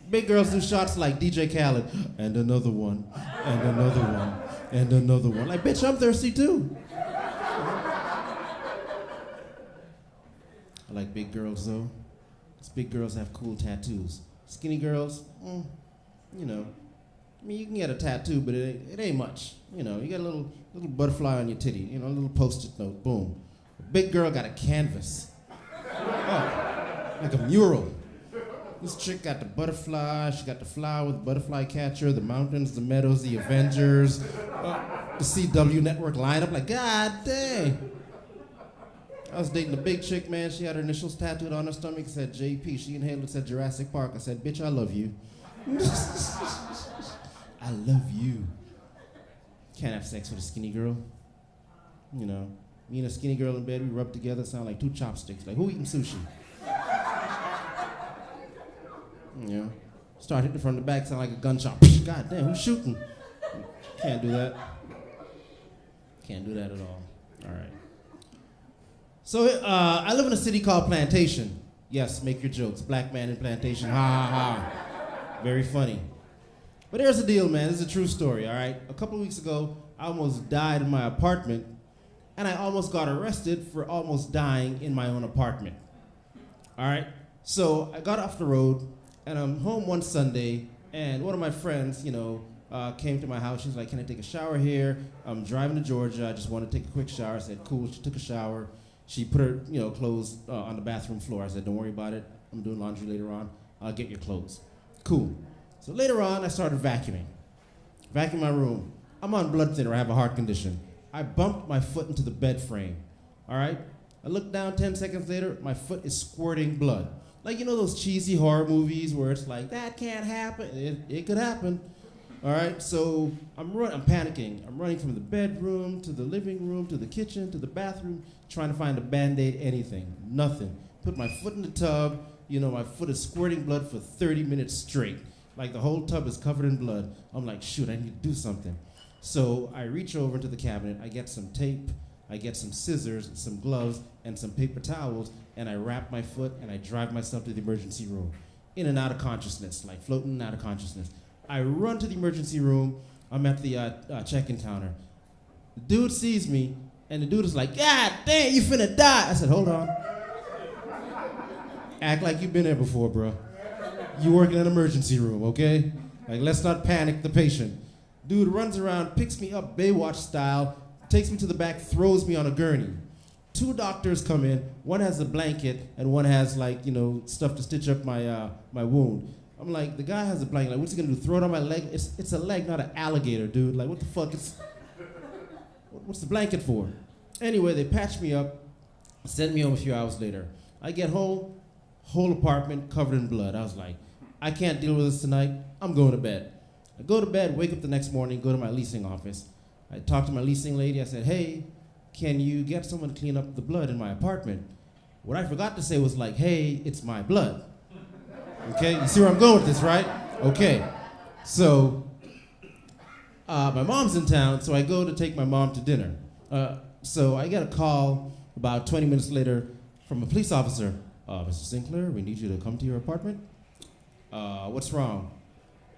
[SPEAKER 4] Big girls do shots like DJ Khaled, and another one, and another one, and another one. Like, bitch, I'm thirsty too. I like big girls though. Big girls have cool tattoos. Skinny girls, you know. I mean, you can get a tattoo, but it ain't much. You know, you got a little butterfly on your titty, you know, a little post-it note, boom. A big girl got a canvas. Oh, like a mural. This chick got the butterfly, she got the flower, the butterfly catcher, the mountains, the meadows, the Avengers, the CW network lineup. Like, god dang. I was dating a big chick, man. She had her initials tattooed on her stomach. It said JP. She inhaled it, said Jurassic Park. I said, bitch, I love you. I love you. Can't have sex with a skinny girl. You know, me and a skinny girl in bed, we rub together, sound like 2 chopsticks. Like, who eating sushi? You know, start hitting from the back, sound like a gunshot. God damn, who's shooting? Can't do that. Can't do that at all. All right. So I live in a city called Plantation. Yes, make your jokes. Black man in Plantation. Ha ha ha. Very funny. But here's the deal, man. This is a true story, all right? A couple of weeks ago, I almost died in my apartment, and I almost got arrested for almost dying in my own apartment. All right? So I got off the road, and I'm home one Sunday, and one of my friends, you know, came to my house. She's like, can I take a shower here? I'm driving to Georgia. I just want to take a quick shower. I said, cool. She took a shower. She put her, you know, clothes on the bathroom floor. I said, don't worry about it. I'm doing laundry later on. I'll get your clothes. Cool. So later on, I started vacuuming. Vacuuming my room. I'm on blood thinner. I have a heart condition. I bumped my foot into the bed frame. All right? I look down 10 seconds later. My foot is squirting blood. Like, you know those cheesy horror movies where it's like, that can't happen. It could happen. All right, so I'm panicking. I'm running from the bedroom to the living room to the kitchen to the bathroom, trying to find a Band-Aid, anything. Nothing. Put my foot in the tub. You know, my foot is squirting blood for 30 minutes straight. Like the whole tub is covered in blood. I'm like, shoot, I need to do something. So I reach over into the cabinet. I get some tape. I get some scissors, some gloves, and some paper towels, and I wrap my foot and I drive myself to the emergency room. In and out of consciousness, like floating in and out of consciousness. I run to the emergency room. I'm at the check-in counter. The dude sees me, and the dude is like, God damn, you finna die. I said, hold on. Act like you've been there before, bro. You work in an emergency room, okay? Like, let's not panic the patient. Dude runs around, picks me up Baywatch style, takes me to the back, throws me on a gurney. 2 doctors come in. One has a blanket, and one has, like, you know, stuff to stitch up my my wound. I'm like, the guy has a blanket. Like, what's he gonna do? Throw it on my leg? It's a leg, not an alligator, dude. Like, what the fuck? What's the blanket for? Anyway, they patch me up, send me home a few hours later. I get home, whole apartment covered in blood. I was like, I can't deal with this tonight. I'm going to bed. I go to bed, wake up the next morning, go to my leasing office. I talked to my leasing lady. I said, hey, can you get someone to clean up the blood in my apartment? What I forgot to say was like, hey, it's my blood. Okay, you see where I'm going with this, right? Okay, so my mom's in town, so I go to take my mom to dinner. So I get a call about 20 minutes later from a police officer. Mr. Sinclair, we need you to come to your apartment. What's wrong?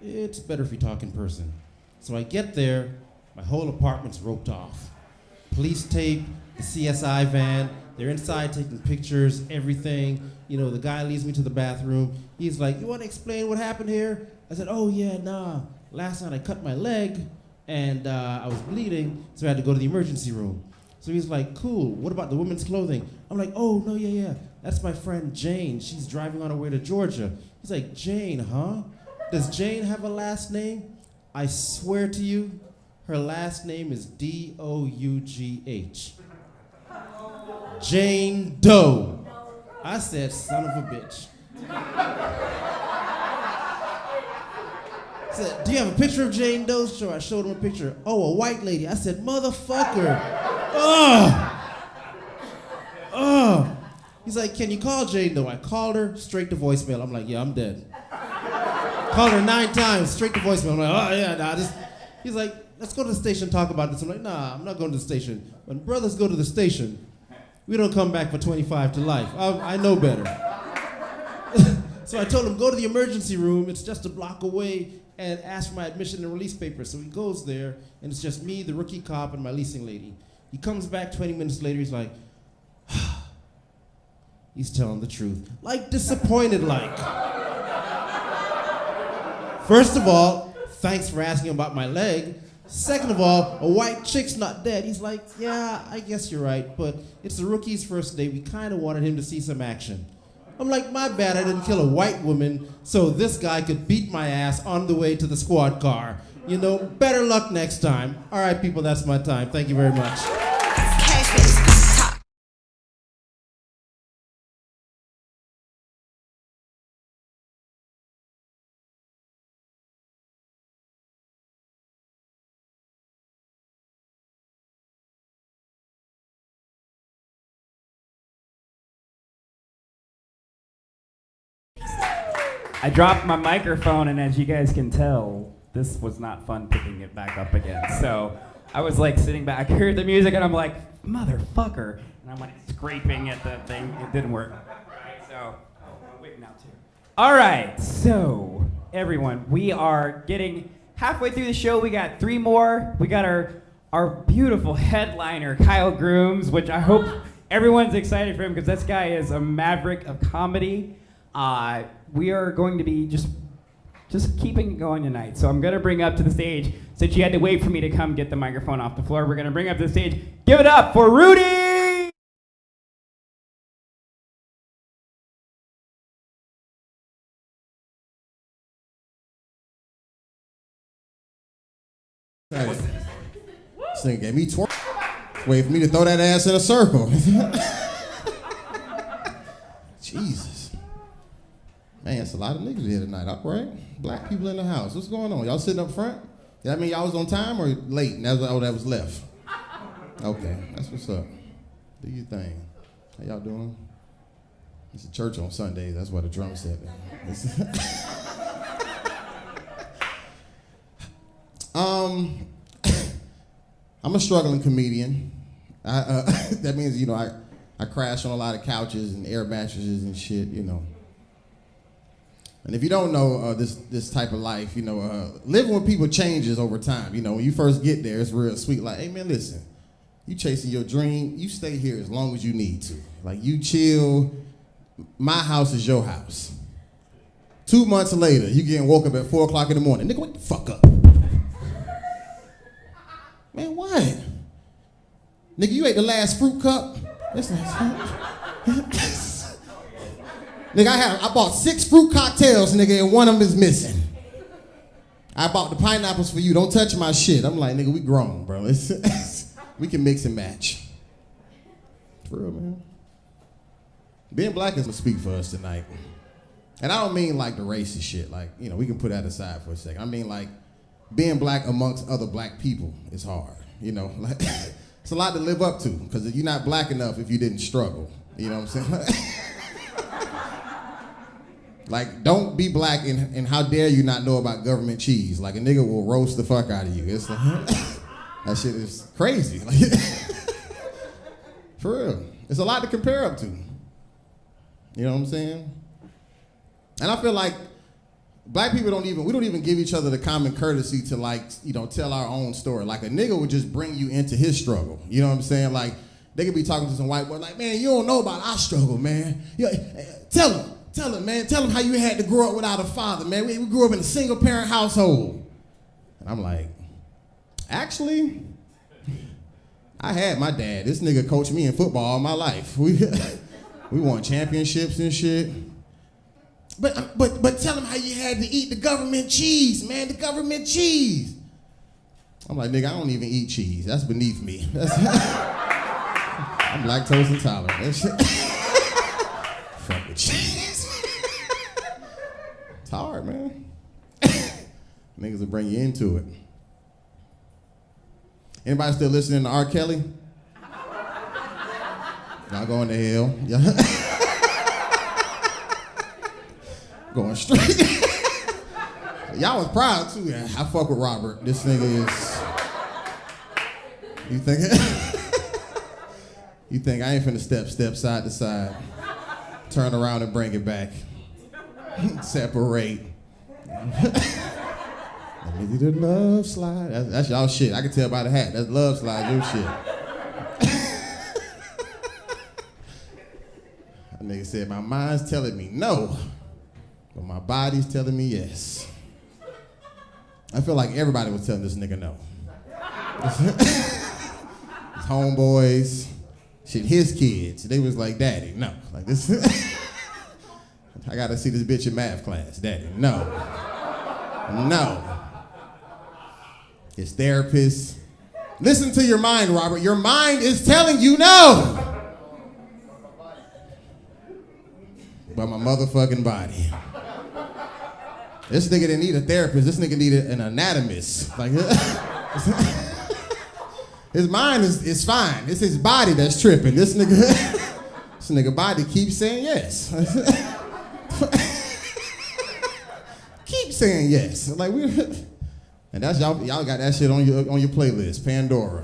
[SPEAKER 4] It's better if we talk in person. So I get there, my whole apartment's roped off. Police tape, the CSI van, they're inside taking pictures, everything. You know, the guy leads me to the bathroom. He's like, you want to explain what happened here? I said, oh yeah, nah. Last night I cut my leg and I was bleeding, so I had to go to the emergency room. So he's like, cool, what about the women's clothing? I'm like, oh, no, yeah. That's my friend Jane. She's driving on her way to Georgia. He's like, Jane, huh? Does Jane have a last name? I swear to you, her last name is D-O-U-G-H. Jane Doe. I said, son of a bitch. I said, do you have a picture of Jane Doe? Sure, I showed him a picture. Oh, a white lady. I said, motherfucker. Oh. He's like, can you call Jane Doe? I called her, straight to voicemail. I'm like, yeah, I'm dead. Called her 9 times, straight to voicemail. I'm like, oh yeah, nah, this. He's like, let's go to the station and talk about this. I'm like, nah, I'm not going to the station. When brothers go to the station, we don't come back for 25 to life. I know better. So I told him, go to the emergency room. It's just a block away, and ask for my admission and release papers. So he goes there, and it's just me, the rookie cop, and my leasing lady. He comes back 20 minutes later. He's like, he's telling the truth. Like, disappointed like. First of all, thanks for asking about my leg. Second of all, a white chick's not dead. He's like, yeah, I guess you're right, but it's the rookie's first day. We kind of wanted him to see some action. I'm like, my bad, I didn't kill a white woman so this guy could beat my ass on the way to the squad car. You know, better luck next time. All right, people, that's my time. Thank you very much.
[SPEAKER 1] I dropped my microphone, and as you guys can tell, this was not fun picking it back up again. So I was like sitting back, heard the music, and I'm like, motherfucker. And I'm like scraping at the thing. It didn't work. So I'm waiting out too. All right, so everyone, we are getting halfway through the show. We got 3 more. We got our beautiful headliner, Kyle Grooms, which I hope everyone's excited for him because this guy is a maverick of comedy. We are going to be just keeping it going tonight. So I'm going to bring up to the stage, since you had to wait for me to come get the microphone off the floor, we're going to bring up to the stage, give it up for Rudy!
[SPEAKER 3] This nigga gave me twerk. Wait for me to throw that ass in a circle. Jesus. Man, it's a lot of niggas here tonight, all right? Black people in the house. What's going on? Y'all sitting up front?
[SPEAKER 4] That mean y'all was on time or late? And that's all that was left. Okay, that's what's up. Do your thing. How y'all doing? It's a church on Sundays. That's what the drum set. I'm a struggling comedian. That means, I crash on a lot of couches and air mattresses and shit, And if you don't know this type of life, living with people changes over time. When you first get there, it's real sweet. Like, hey man, listen, you chasing your dream, you stay here as long as you need to. Like, you chill. My house is your house. 2 months later, you getting woke up at 4 o'clock in the morning. Nigga, wake the fuck up. Man, what? Nigga, you ate the last fruit cup? Nigga, I bought 6 fruit cocktails, nigga, and one of them is missing. I bought the pineapples for you. Don't touch my shit. I'm like, nigga, we grown, bro. We can mix and match. For real, man. Being black is gonna speak for us tonight. And I don't mean like the racist shit. Like, we can put that aside for a second. I mean like being black amongst other black people is hard. Like it's a lot to live up to because you're not black enough if you didn't struggle. You know what I'm saying? Like, don't be black and how dare you not know about government cheese? Like, a nigga will roast the fuck out of you. It's like, that shit is crazy. Like, for real. It's a lot to compare up to. You know what I'm saying? And I feel like black people we don't even give each other the common courtesy to tell our own story. Like, a nigga would just bring you into his struggle. You know what I'm saying? Like, they could be talking to some white boy like, man, you don't know about our struggle, man. Tell him, man. Tell him how you had to grow up without a father, man. We grew up in a single-parent household. And I'm like, actually, I had my dad. This nigga coached me in football all my life. We won championships and shit. But tell him how you had to eat the government cheese, man. The government cheese. I'm like, nigga, I don't even eat cheese. That's beneath me. I'm lactose intolerant. That shit. Fuck with cheese. It's hard, man. Niggas will bring you into it. Anybody still listening to R. Kelly? Y'all going to hell. Going straight. Y'all was proud too. Yeah, I fuck with Robert. This nigga is. You think I ain't finna step side to side, turn around and bring it back, separate. Let me do the love slide. That's y'all shit. I can tell by the hat. That's love slide, your shit. That nigga said, my mind's telling me no, but my body's telling me yes. I feel like everybody was telling this nigga no. His homeboys, shit, his kids, they was like, daddy, no. Like this, I gotta see this bitch in math class, daddy, no. No. His therapist. Listen to your mind, Robert. Your mind is telling you no. But my motherfucking body. This nigga didn't need a therapist. This nigga needed an anatomist. Like, his mind is fine. It's his body that's tripping. This nigga body keeps saying yes. Keep saying yes. Like and that's y'all got that shit on your playlist, Pandora.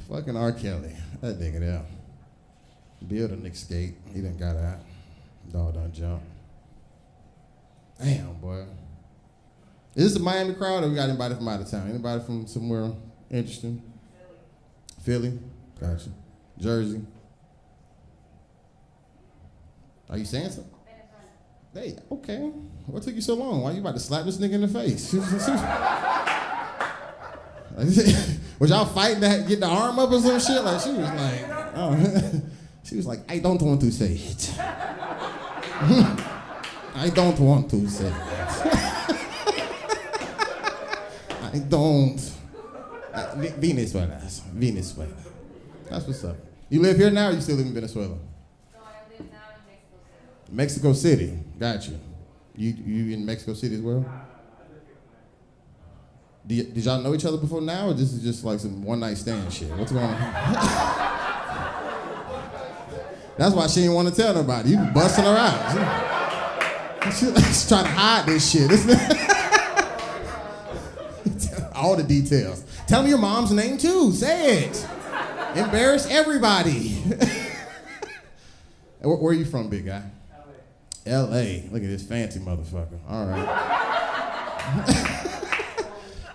[SPEAKER 4] Fucking R. Kelly. That nigga there. Bill done escape. He done got out. Dog done jump. Damn, boy. Is this a Miami crowd or we got anybody from out of town? Anybody from somewhere interesting? Philly? Gotcha. Jersey? Are you saying something? Hey, okay. What took you so long? Why you about to slap this nigga in the face? Was y'all fighting to get the arm up or some shit? Like, she was like, oh. She was like, I don't want to say it. I don't want to say it. I don't. Venezuela. That's what's up. You live here now or you still live in Venezuela?
[SPEAKER 5] No, I live now in Mexico City. Mexico City. Got you. You in Mexico City as well? Did y'all know each other before now, or this is just like some one-night stand shit? What's going on? That's why she didn't want to tell nobody. You busting her out. She's trying to hide this shit, isn't it? All the details. Tell me your mom's name too. Say it. Embarrass everybody. Where are you from, big guy? L.A. Look at this fancy motherfucker. All right.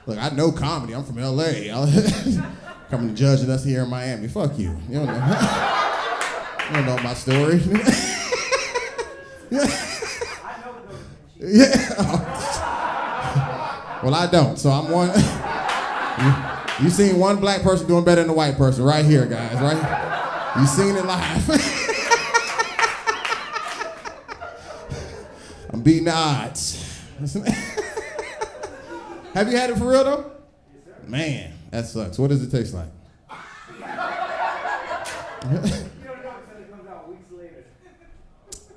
[SPEAKER 5] Look, I know comedy. I'm from L.A. Coming to judging us here in Miami. Fuck you. You don't know. You don't know my story. Yeah. Well, I don't. So I'm one. You seen one black person doing better than a white person right here, guys, right? You seen it live. I'm beating the odds. Have you had it for real, though? Man, that sucks. What does it taste like?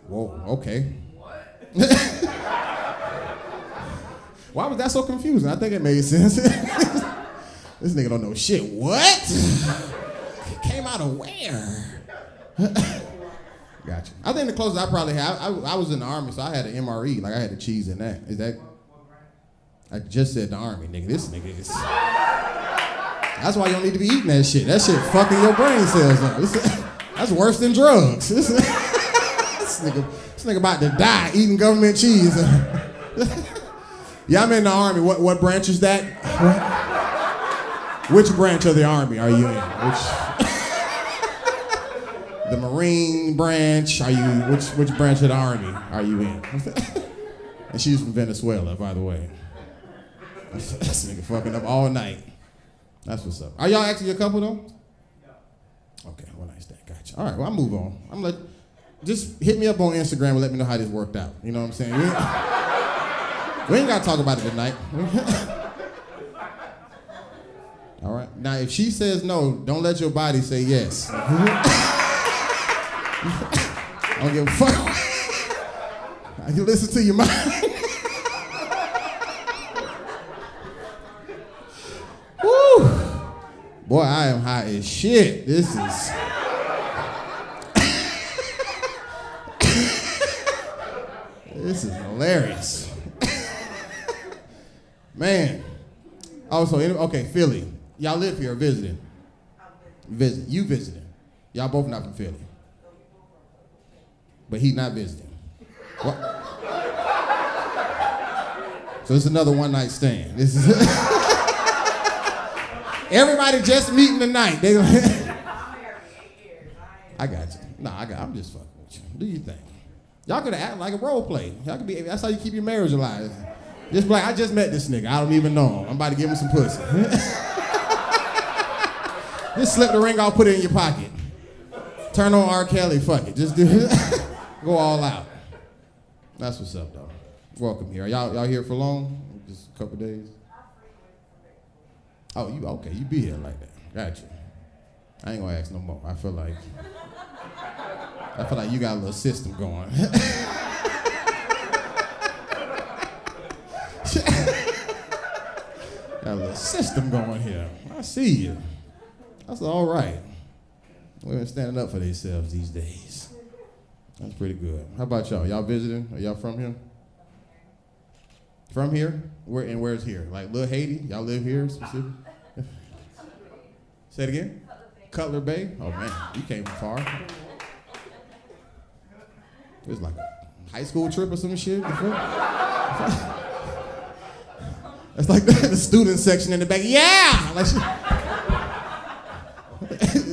[SPEAKER 5] Whoa, okay. Why was that so confusing? I think it made sense. This nigga don't know shit. What? Came out of where? Gotcha. I think the closest I probably had, I was in the Army, so I had an MRE. Like, I had the cheese in that. Is that? I just said the Army, nigga. This nigga is. That's why you don't need to be eating that shit. That shit fucking your brain cells up. That's worse than drugs. This nigga about to die eating government cheese. Yeah, I'm in the Army. What branch is that? Which branch of the Army are you in? The Marine branch? Are you which branch of the Army are you in? And she's from Venezuela, by the way. This nigga fucking up all night. That's what's up. Are y'all actually a couple though? Okay, well, nice day. Gotcha. All right, well, I'll move on. Just hit me up on Instagram and let me know how this worked out. You know what I'm saying? We ain't gotta talk about it tonight. All right. Now, if she says no, don't let your body say yes. I don't give a fuck. You listen to your mind. Woo! Boy, I am high as shit. This is. This is hilarious. Man. Also, okay, Philly. Y'all live here or visiting? You visiting. Y'all both not from Philly. But he not visiting. What? So it's another one night stand. This is everybody just meeting tonight. I got you. I'm just fucking with you. Do you think? Y'all could act like a role play. Y'all could be. That's how you keep your marriage alive. Just like, I just met this nigga. I don't even know him. I'm about to give him some pussy. Just slip the ring off, put it in your pocket. Turn on R. Kelly, fuck it. Just do it. Go all out. That's what's up, though. Welcome here. Are y'all here for long? Just a couple days? Oh, you okay. You be here like that. Got you. I ain't gonna ask no more. I feel like you got a little system going. Got a little system going here. I see you. That's all right. Women standing up for themselves these days. That's pretty good. How about y'all? Y'all visiting? Are y'all from here? From here? Where's here? Like Little Haiti? Y'all live here specifically? Say it again? Cutler Bay? Oh man, you came from far. It was like a high school trip or some shit before. That's like the student section in the back. Yeah! Like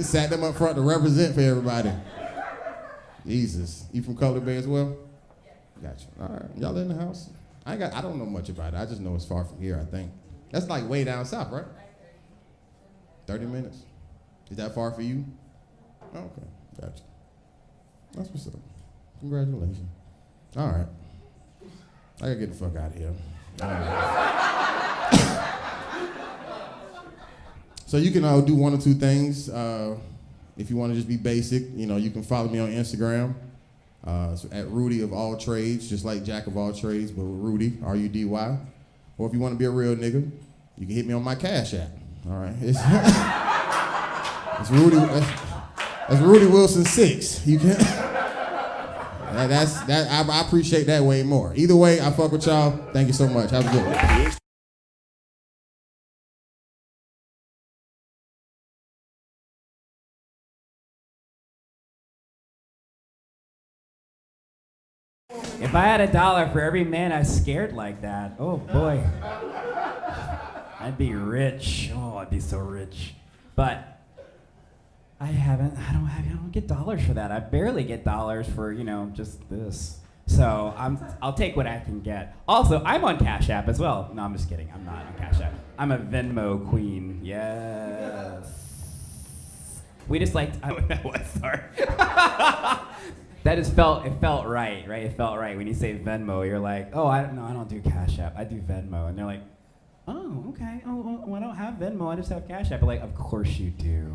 [SPEAKER 5] sat them up front to represent for everybody. Jesus. You from Cutler Bay as well? Gotcha. All right. Y'all in the house? I don't know much about it. I just know it's far from here, I think. That's like way down south, right? 30 minutes? Is that far for you? Oh, okay. Gotcha. That's what's up. Congratulations. All right. I gotta get the fuck out of here. All right. So you can do one or two things. If you want to just be basic, you can follow me on Instagram It's at Rudy of all trades, just like Jack of all trades, but with Rudy, R-U-D-Y. Or if you want to be a real nigga, you can hit me on my Cash App. All right. It's Rudy. That's Rudy Wilson 6. You can. I appreciate that way more. Either way, I fuck with y'all. Thank you so much. Have a good one.
[SPEAKER 1] If I had $1 for every man I scared like that, oh boy, I'd be rich. Oh, I'd be so rich. But I don't get dollars for that. I barely get dollars for, just this. So I'll take what I can get. Also, I'm on Cash App as well. No, I'm just kidding. I'm not on Cash App. I'm a Venmo queen. Yes. We just like, I don't know what, sorry. It felt right? It felt right. When you say Venmo, you're like, oh, I don't do Cash App. I do Venmo. And they're like, oh, okay. Oh, well, I don't have Venmo. I just have Cash App. But like, of course you do,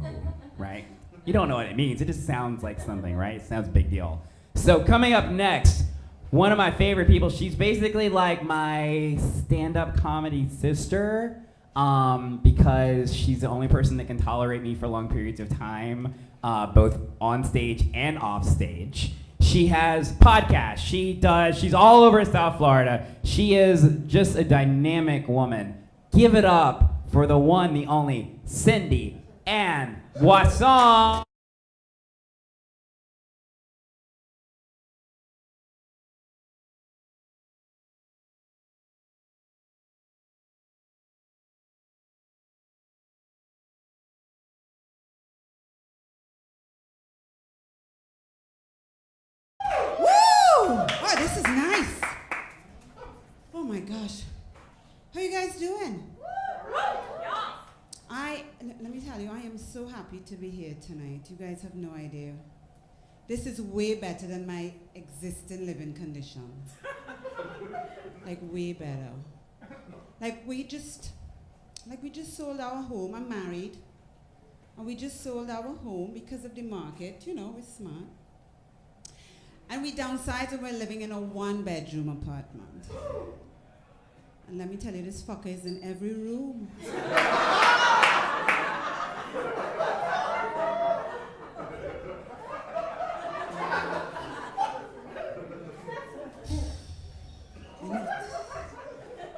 [SPEAKER 1] right? You don't know what it means. It just sounds like something, right? It sounds big deal. So coming up next, one of my favorite people. She's basically like my stand-up comedy sister because she's the only person that can tolerate me for long periods of time, both on stage and off stage. She has podcasts. She's all over South Florida. She is just a dynamic woman. Give it up for the one, the only, Cindy and Boisson.
[SPEAKER 6] Oh, this is nice. Oh my gosh. How you guys doing? Let me tell you, I am so happy to be here tonight. You guys have no idea. This is way better than my existing living condition. Like way better. Like we just sold our home. I'm married. And we just sold our home because of the market. We're smart. And we downsized and we're living in a 1-bedroom apartment. And let me tell you, this fucker is in every room.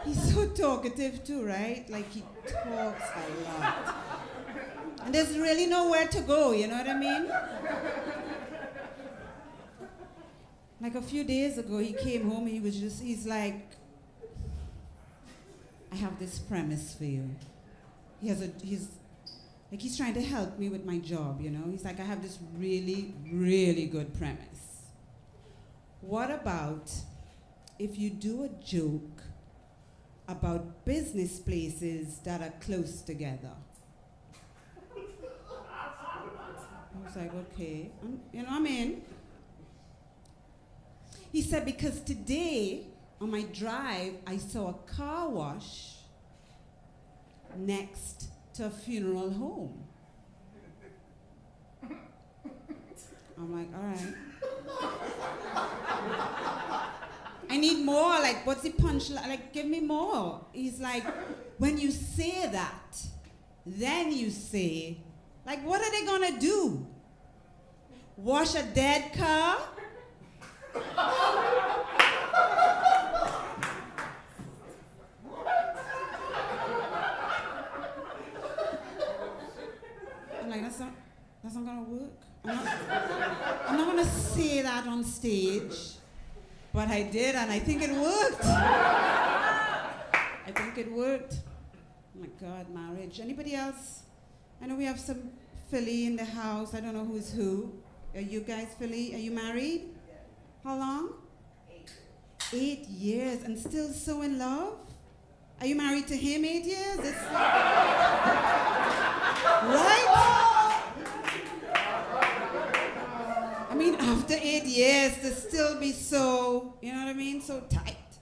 [SPEAKER 6] He's so talkative too, right? Like he talks a lot. And there's really nowhere to go, you know what I mean? Like a few days ago, he came home and he's like, I have this premise for you. He's trying to help me with my job, He's like, I have this really, really good premise. What about if you do a joke about business places that are close together? I was like, okay, I'm in. He said, because today, on my drive, I saw a car wash next to a funeral home. I'm like, all right. I need more. Like, what's the punchline? Like, give me more. He's like, when you say that, then you say, like, what are they gonna do? Wash a dead car? I'm like, that's not gonna work. I'm not gonna say that on stage, but I did, and I think it worked. I think it worked. Oh my God, marriage. Anybody else? I know we have some Philly in the house. I don't know who's who. Are you guys Philly? Are you married? How long? 8 years, and still so in love? Are you married to him 8 years? It's right? I mean, after 8 years, to still be so, you know what I mean? So tight.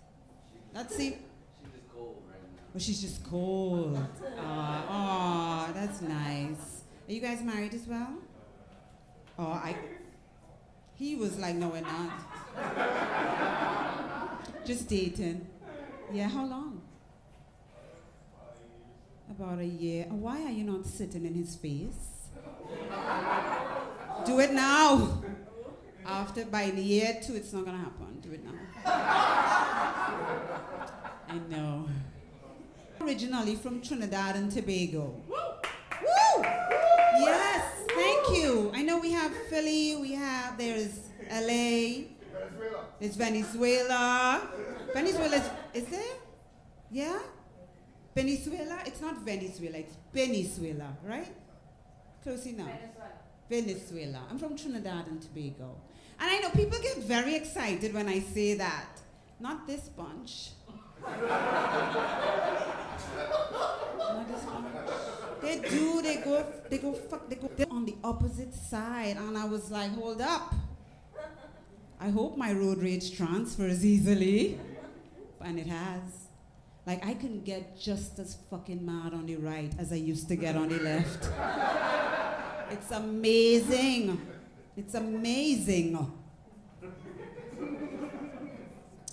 [SPEAKER 6] Let's see.
[SPEAKER 7] She's just cold right now.
[SPEAKER 6] Oh, she's just cold. Oh, that's nice. Are you guys married as well? Oh, He was like, no, we're not. Just dating. Yeah, how long? About a year. Why are you not sitting in his face? Do it now. After, by the year 2, it's not gonna happen. Do it now. I know. Originally from Trinidad and Tobago. Woo! Woo! Yes, thank you. I know we have Philly, there's LA. There's Venezuela. Venezuela is there? Yeah? Venezuela? It's not Venezuela, it's Venezuela, right? Close enough. Venezuela. I'm from Trinidad and Tobago. And I know people get very excited when I say that. Not this bunch. Not this bunch. They do, they're on the opposite side. And I was like, hold up. I hope my road rage transfers easily. And it has. Like, I can get just as fucking mad on the right as I used to get on the left. It's amazing. It's amazing.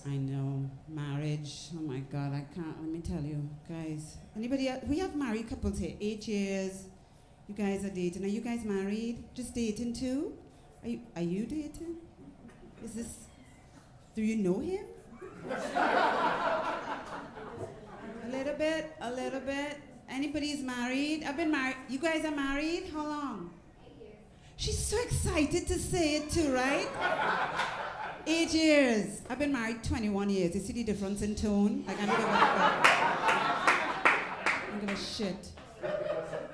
[SPEAKER 6] I know. Marriage. Oh my God, I can't. Let me tell you, guys. Anybody else? We have married couples here. 8 years. You guys are dating. Are you guys married? Just dating too? Are you dating? Is this... Do you know him? A little bit. Anybody's married? I've been married. You guys are married? How long? 8 years. She's so excited to say it too, right? 8 years. I've been married 21 years. You see the difference in tone? Like, I don't give a shit.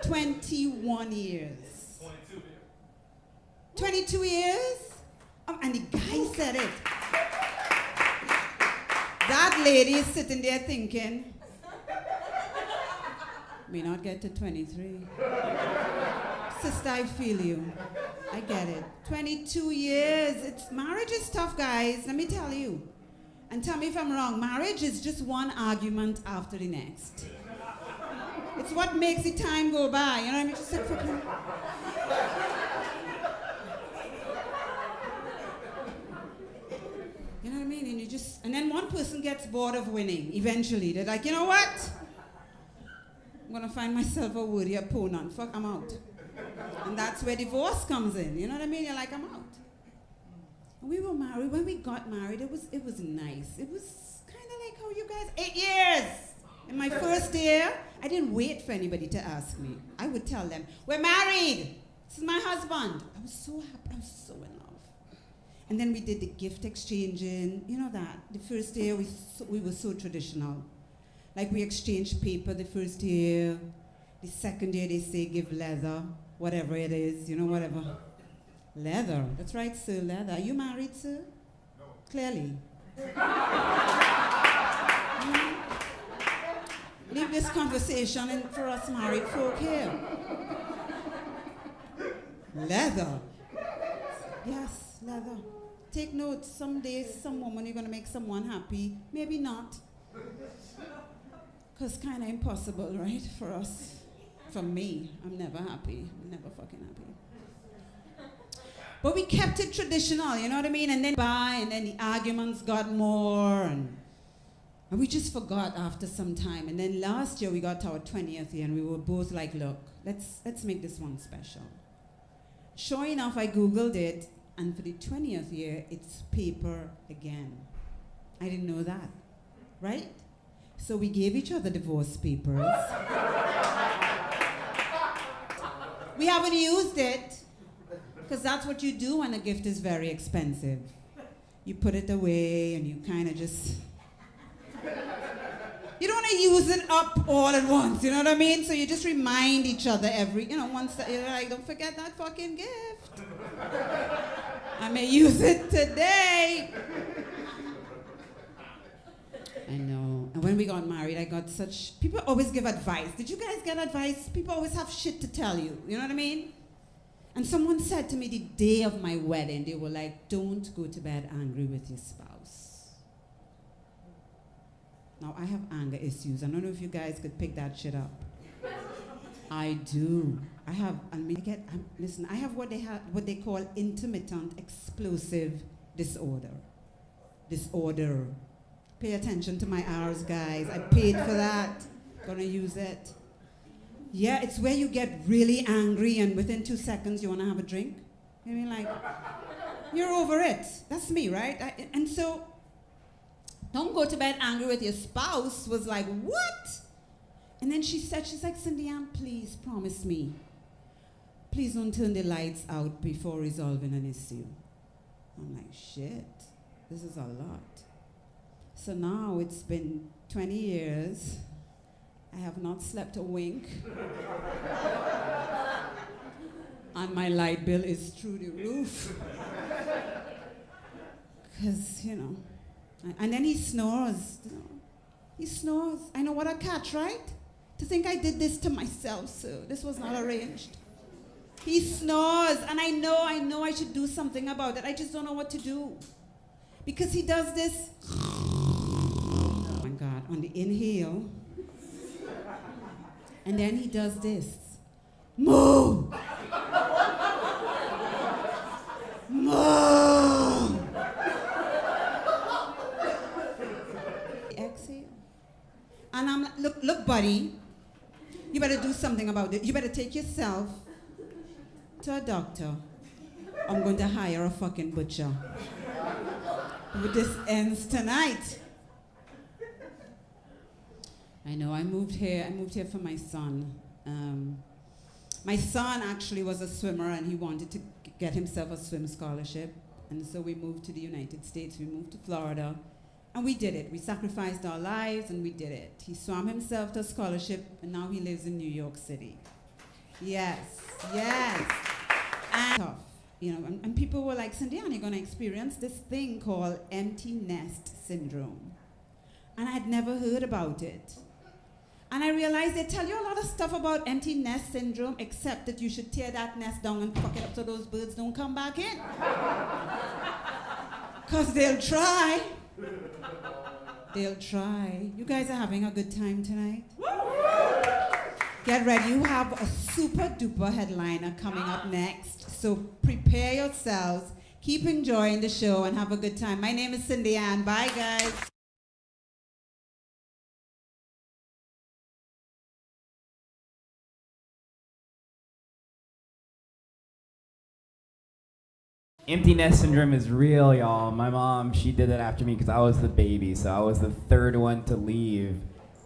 [SPEAKER 6] 21 years. 22 years? Oh, and the guy said it. That lady is sitting there thinking, may not get to 23. Sister, I feel you. I get it. 22 years. Marriage is tough, guys. Let me tell you. And tell me if I'm wrong. Marriage is just one argument after the next. It's what makes the time go by. You know what I mean? Just like fucking... You know what I mean? And then one person gets bored of winning eventually. They're like, you know what? I'm gonna find myself a worthy opponent. Fuck, I'm out. And that's where divorce comes in. You know what I mean? You're like, I'm out. And we were married. When we got married, it was nice. It was kind of like how you guys, 8 years. In my first year, I didn't wait for anybody to ask me. I would tell them, we're married. This is my husband. I was so happy. I was so in love. And then we did the gift exchanging. You know that. The first year, we were so traditional. Like, we exchanged paper the first year. The second year, they say give leather, whatever it is, you know, whatever. Leather. That's right, sir, leather. Are you married, sir? No. Clearly. Leave this conversation for us married folk here. Leather. Yes, leather. Take note, some days, some woman, you're going to make someone happy. Maybe not. Because kind of impossible, right, for us. For me, I'm never happy. I'm never fucking happy. But we kept it traditional, you know what I mean? And then the arguments got more, and we just forgot after some time. And then last year we got to our 20th year, and we were both like, look, let's make this one special. Sure enough, I Googled it, and for the 20th year, it's paper again. I didn't know that, right? So we gave each other divorce papers. We haven't used it, because that's what you do when a gift is very expensive. You put it away and you kind of just... You don't want to use it up all at once, you know what I mean? So you just remind each other once that you're like, don't forget that fucking gift. I may use it today. I know. And when we got married, I got such... People always give advice. Did you guys get advice? People always have shit to tell you. You know what I mean? And someone said to me the day of my wedding, they were like, don't go to bed angry with your spouse. Now, I have anger issues. I don't know if you guys could pick that shit up. I do. I have, listen, I have what they call intermittent explosive disorder. Pay attention to my R's, guys. I paid for that. Gonna use it. Yeah, it's where you get really angry and within 2 seconds you wanna have a drink. I mean, like, you're over it. That's me, right? And so, don't go to bed angry with your spouse was like, what? And then she's like, Cindy Ann, please promise me. Please don't turn the lights out before resolving an issue. I'm like, shit, this is a lot. So now it's been 20 years. I have not slept a wink. And my light bill is through the roof. Because, and then he snores. He snores. I know what a catch, right? To think I did this to myself, so this was not arranged. He snores, and I know I should do something about it. I just don't know what to do. Because he does this, oh my God, on the inhale. And then he does this. Moo! Moo! Exhale. And I'm like, look, buddy, you better do something about it. You better take yourself to a doctor. I'm going to hire a fucking butcher. This ends tonight. I know, I moved here for my son. My son actually was a swimmer and he wanted to get himself a swim scholarship. And so we moved to the United States, we moved to Florida, and we did it. We sacrificed our lives and we did it. He swam himself to a scholarship and now he lives in New York City. Yes. And tough, and people were like, Cindy Ann, you're gonna experience this thing called empty nest syndrome. And I'd never heard about it. And I realized they tell you a lot of stuff about empty nest syndrome, except that you should tear that nest down and fuck it up so those birds don't come back in. Because they'll try. They'll try. You guys are having a good time tonight? Get ready. You have a super duper headliner coming up next. So prepare yourselves. Keep enjoying the show and have a good time. My name is Cindy Ann. Bye, guys.
[SPEAKER 1] Empty nest syndrome is real, y'all. My mom, she did it after me because I was the baby, so I was the third one to leave.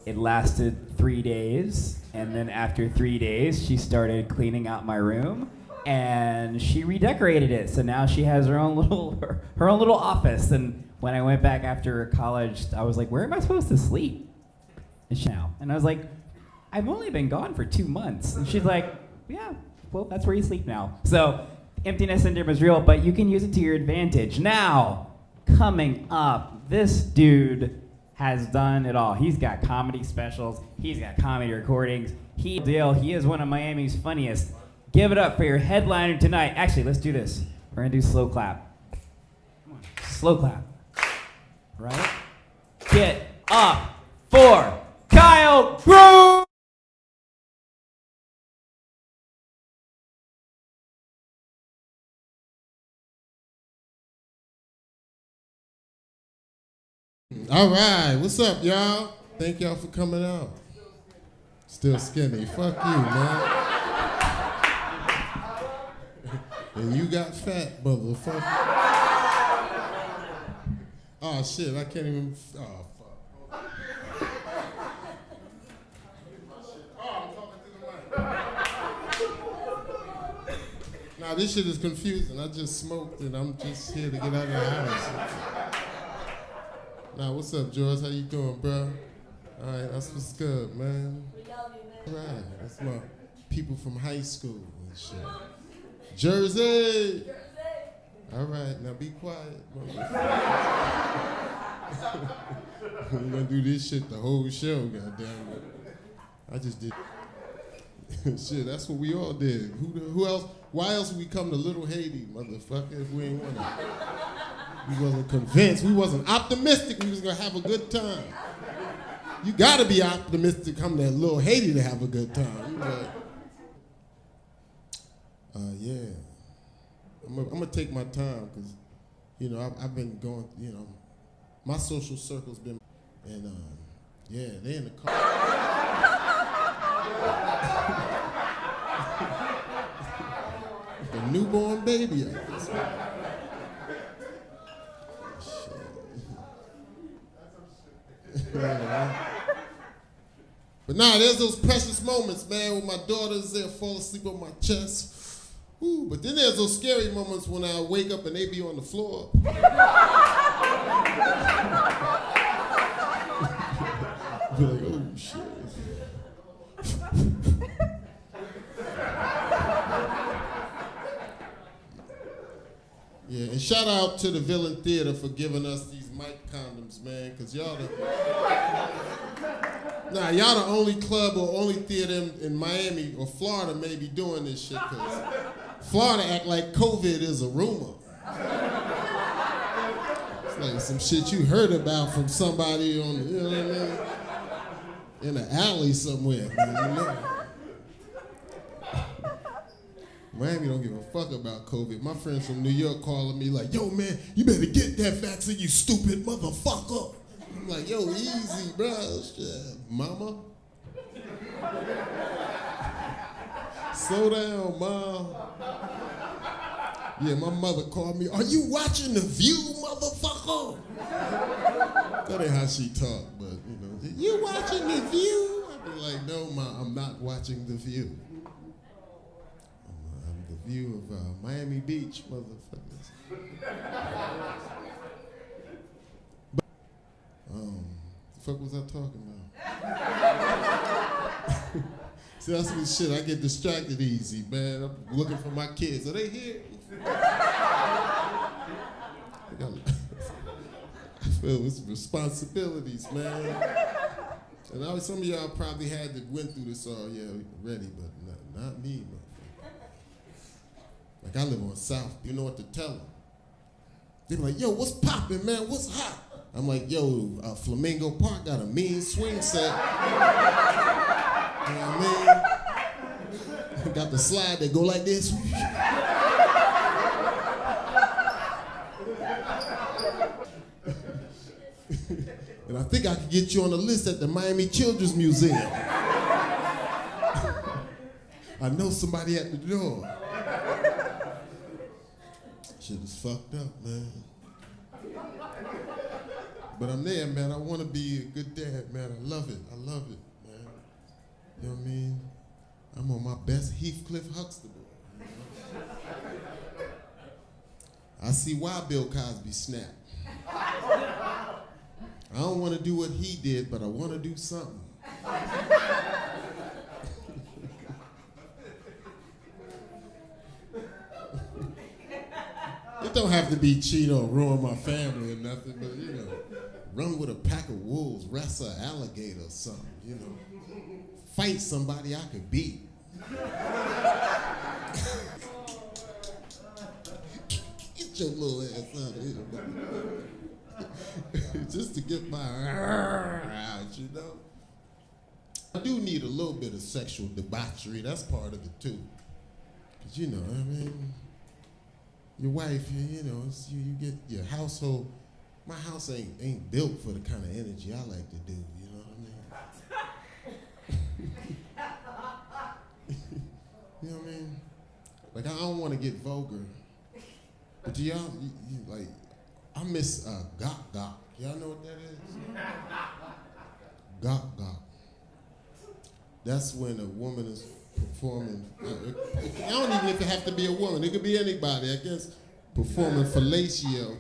[SPEAKER 1] It lasted 3 days, and then after 3 days, she started cleaning out my room, and she redecorated it. So now she has her own little office. And when I went back after college, I was like, "Where am I supposed to sleep?" And I was like, "I've only been gone for 2 months." And she's like, "Yeah, well, that's where you sleep now." So emptiness syndrome is real, but you can use it to your advantage. Now, coming up, this dude has done it all. He's got comedy specials. He's got comedy recordings. He is one of Miami's funniest. Give it up for your headliner tonight. Actually, let's do this. We're gonna do slow clap. Come on, slow clap. Right? Get up for Kyle Grooms!
[SPEAKER 3] All right, what's up, y'all? Thank y'all for coming out. Still skinny. Fuck you, man. And you got fat, motherfucker. Oh, shit, I can't even. Oh, fuck. Oh, I'm talking to the mic. Nah, this shit is confusing. I just smoked and I'm just here to get out of the house. Nah, what's up, George? How you doing, bro? All right, that's what's good, man.
[SPEAKER 2] We love you, man.
[SPEAKER 3] All right, that's my people from high school and shit. Jersey! All right, now be quiet, motherfucker. We're gonna do this shit the whole show, goddammit. I just did. Shit, that's what we all did. Who else? Why else would we come to Little Haiti, motherfucker, if we ain't want to? We wasn't convinced. We wasn't optimistic we was gonna have a good time. You gotta be optimistic come to Little Haiti to have a good time. But
[SPEAKER 7] Yeah. I'm gonna take my time because, you know, I've been going, you know, my social circle's been, and yeah, they in the car. The newborn baby. But nah, there's those precious moments, man, when my daughter's there, fall asleep on my chest. Ooh, but then there's those scary moments when I wake up and they be on the floor. Be like, oh shit. Yeah, and shout out to the Villain Theater for giving us these mic condoms, man, because y'all the only club or only theater in Miami or Florida may be doing this shit, because Florida act like COVID is a rumor. It's like some shit you heard about from somebody on, you know what I mean, in an alley somewhere. You know? Miami don't give a fuck about COVID. My friends from New York calling me like, yo, man, you better get that vaccine, you stupid motherfucker. I'm like, yo, easy, bro. Shit, mama. Slow down, mom. Yeah, my mother called me, are you watching The View, motherfucker? That ain't how she talk, but, you know, you watching The View? I'd be like, no, ma, I'm not watching The View. The View of Miami Beach, motherfuckers. The fuck was I talking about? See, that's some shit. I get distracted easy, man. I'm looking for my kids. Are they here? I feel it's responsibilities, man. And I, some of y'all probably had to went through this already, but not me, man. Like, I live on South. You know what to tell them. They're like, yo, what's poppin', man? What's hot? I'm like, yo, Flamingo Park got a mean swing set. You know what I mean? Got the slide that go like this. And I think I could get you on the list at the Miami Children's Museum. I know somebody at the door. Shit is fucked up, man. But I'm there, man. I want to be a good dad, man. I love it. I love it, man. You know what I mean? I'm on my best Heathcliff Huxtable. You know? I see why Bill Cosby snapped. I don't want to do what he did, but I want to do something. It don't have to be cheat or ruin my family or nothing, but, you know, run with a pack of wolves, wrestle an alligator or something, you know. Fight somebody I could beat. Get your little ass out of here. Just to get my out, you know. I do need a little bit of sexual debauchery. That's part of it, too. Because, you know, I mean, your wife, you know, you get your household. My house ain't built for the kind of energy I like to do, you know what I mean? You know what I mean? Like, I don't want to get vulgar, but do y'all, like, I miss gok gok. Y'all know what that is? Gok gok. That's when a woman is performing, I don't even if it have to be a woman, it could be anybody, I guess, performing fellatio,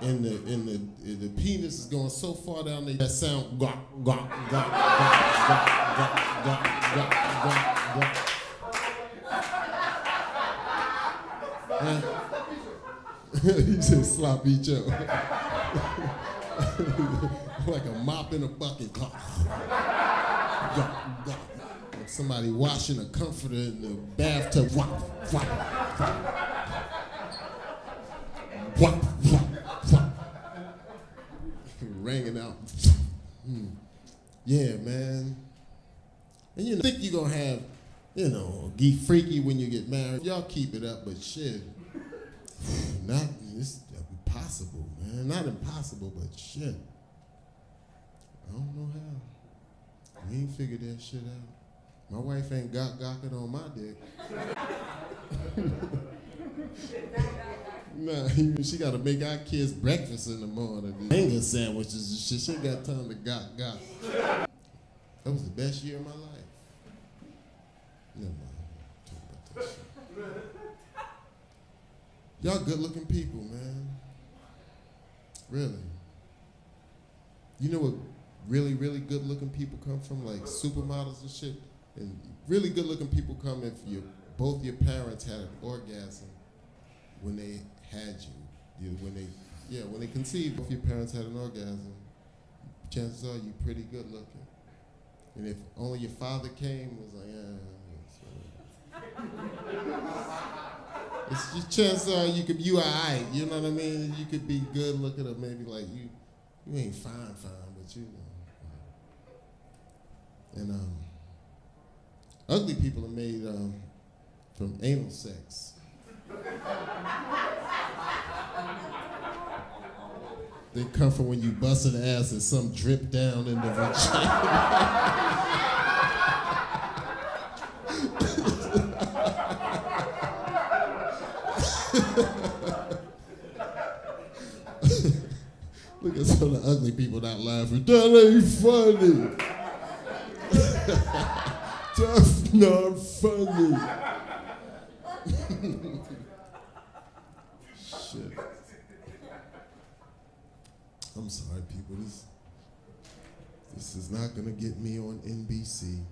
[SPEAKER 7] and the penis is going so far down there, that sound gok gok gok gok gok gok gok gok gok. He said sloppy Joe. Like a mop in a bucket. Gok, gok, gok. Like somebody washing a comforter in the bathtub. Whop, whop, whop. Whop, whop, whop. Ringing out. Yeah, man. And you know, think you're gonna have you know, get freaky when you get married. Y'all keep it up, but shit, it's impossible, man. Not impossible, but shit. I don't know how. We ain't figured that shit out. My wife ain't gawking on my dick. Nah, she gotta make our kids breakfast in the morning. Finger sandwiches and shit. She ain't got time to gawk. That was the best year of my life. Never mind. Talk about that shit. Y'all good looking people, man. Really. You know what really, really good looking people come from? Like supermodels and shit. And really good looking people come if both your parents had an orgasm when they had you. When they conceived, if your parents had an orgasm, chances are you're pretty good looking. And if only your father came and was like, it's just chances are you alright, you know what I mean? You could be good looking, or maybe like you ain't fine, but you know. And ugly people are made from anal sex. They come from when you bust an ass and some drip down in the vagina. Look at some of the ugly people not laughing. That ain't funny. That's not funny. Shit. I'm sorry, people. This is not gonna get me on NBC.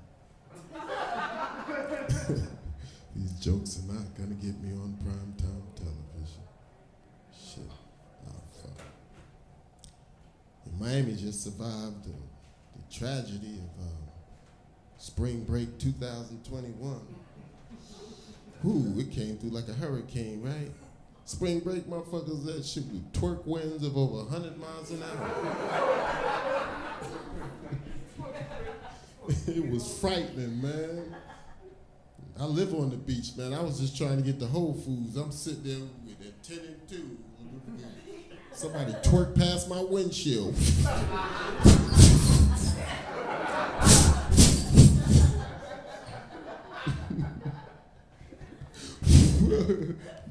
[SPEAKER 7] These jokes are not gonna get me on primetime television. Shit. Oh, fuck. And Miami just survived the tragedy of Spring Break 2021. Ooh, it came through like a hurricane, right? Spring Break, motherfuckers, that shit with twerk winds of over 100 miles an hour. It was frightening, man. I live on the beach, man. I was just trying to get to Whole Foods. I'm sitting there with a 10 and 2. Somebody twerked past my windshield.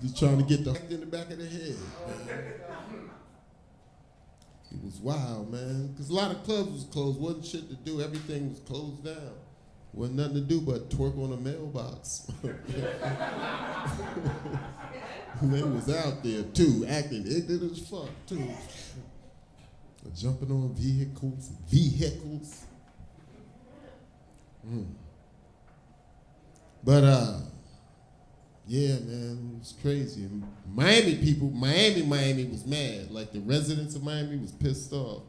[SPEAKER 7] Just trying to get the in the back of the head, man. It was wild, man. Because a lot of clubs was closed. Wasn't shit to do. Everything was closed down. Wasn't nothing to do but twerk on a mailbox. They was out there, too, acting ignorant as fuck, too. Jumping on vehicles. But, yeah, man, it was crazy. And Miami was mad. Like, the residents of Miami was pissed off.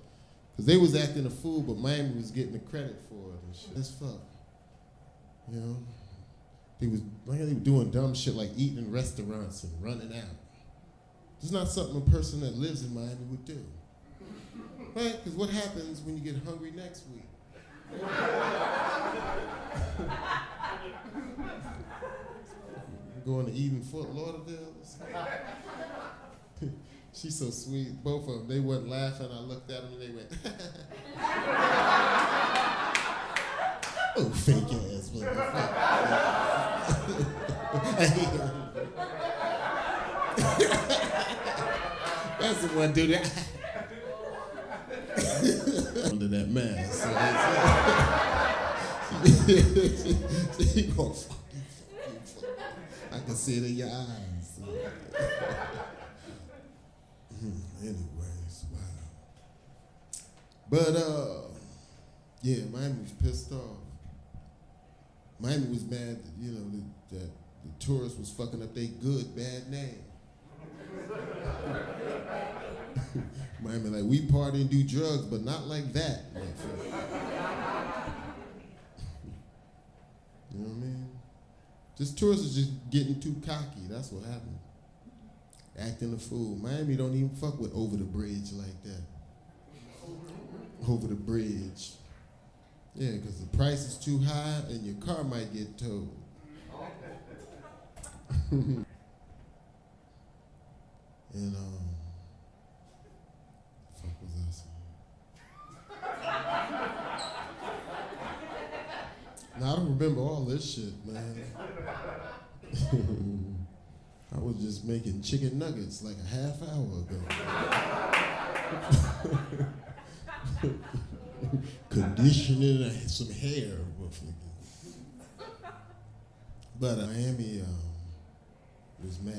[SPEAKER 7] Because they was acting a fool, but Miami was getting the credit for it and shit. As fuck. You know? They were doing dumb shit like eating in restaurants and running out. It's not something a person that lives in Miami would do. Right? Because what happens when you get hungry next week? Going to eat in Fort Lauderdale. She's so sweet. Both of them, they weren't laughing. I looked at them and they went, oh, fake ass motherfucker. That's the one dude that under that mask. He gonna fuck you. I can see it in your eyes. Anyways, wow. But yeah, Miami was pissed off. Miami was mad that, you know, that the tourists was fucking up their good, bad name. Miami like, we party and do drugs, but not like that. You know what I mean? Just tourists are just getting too cocky. That's what happened. Acting a fool. Miami don't even fuck with over the bridge like that. Over the bridge. Yeah, because the price is too high and your car might get towed. And fuck was I saying? Now I don't remember all this shit, man. I was just making chicken nuggets like a half hour ago. Conditioning some hair. But Miami was mad.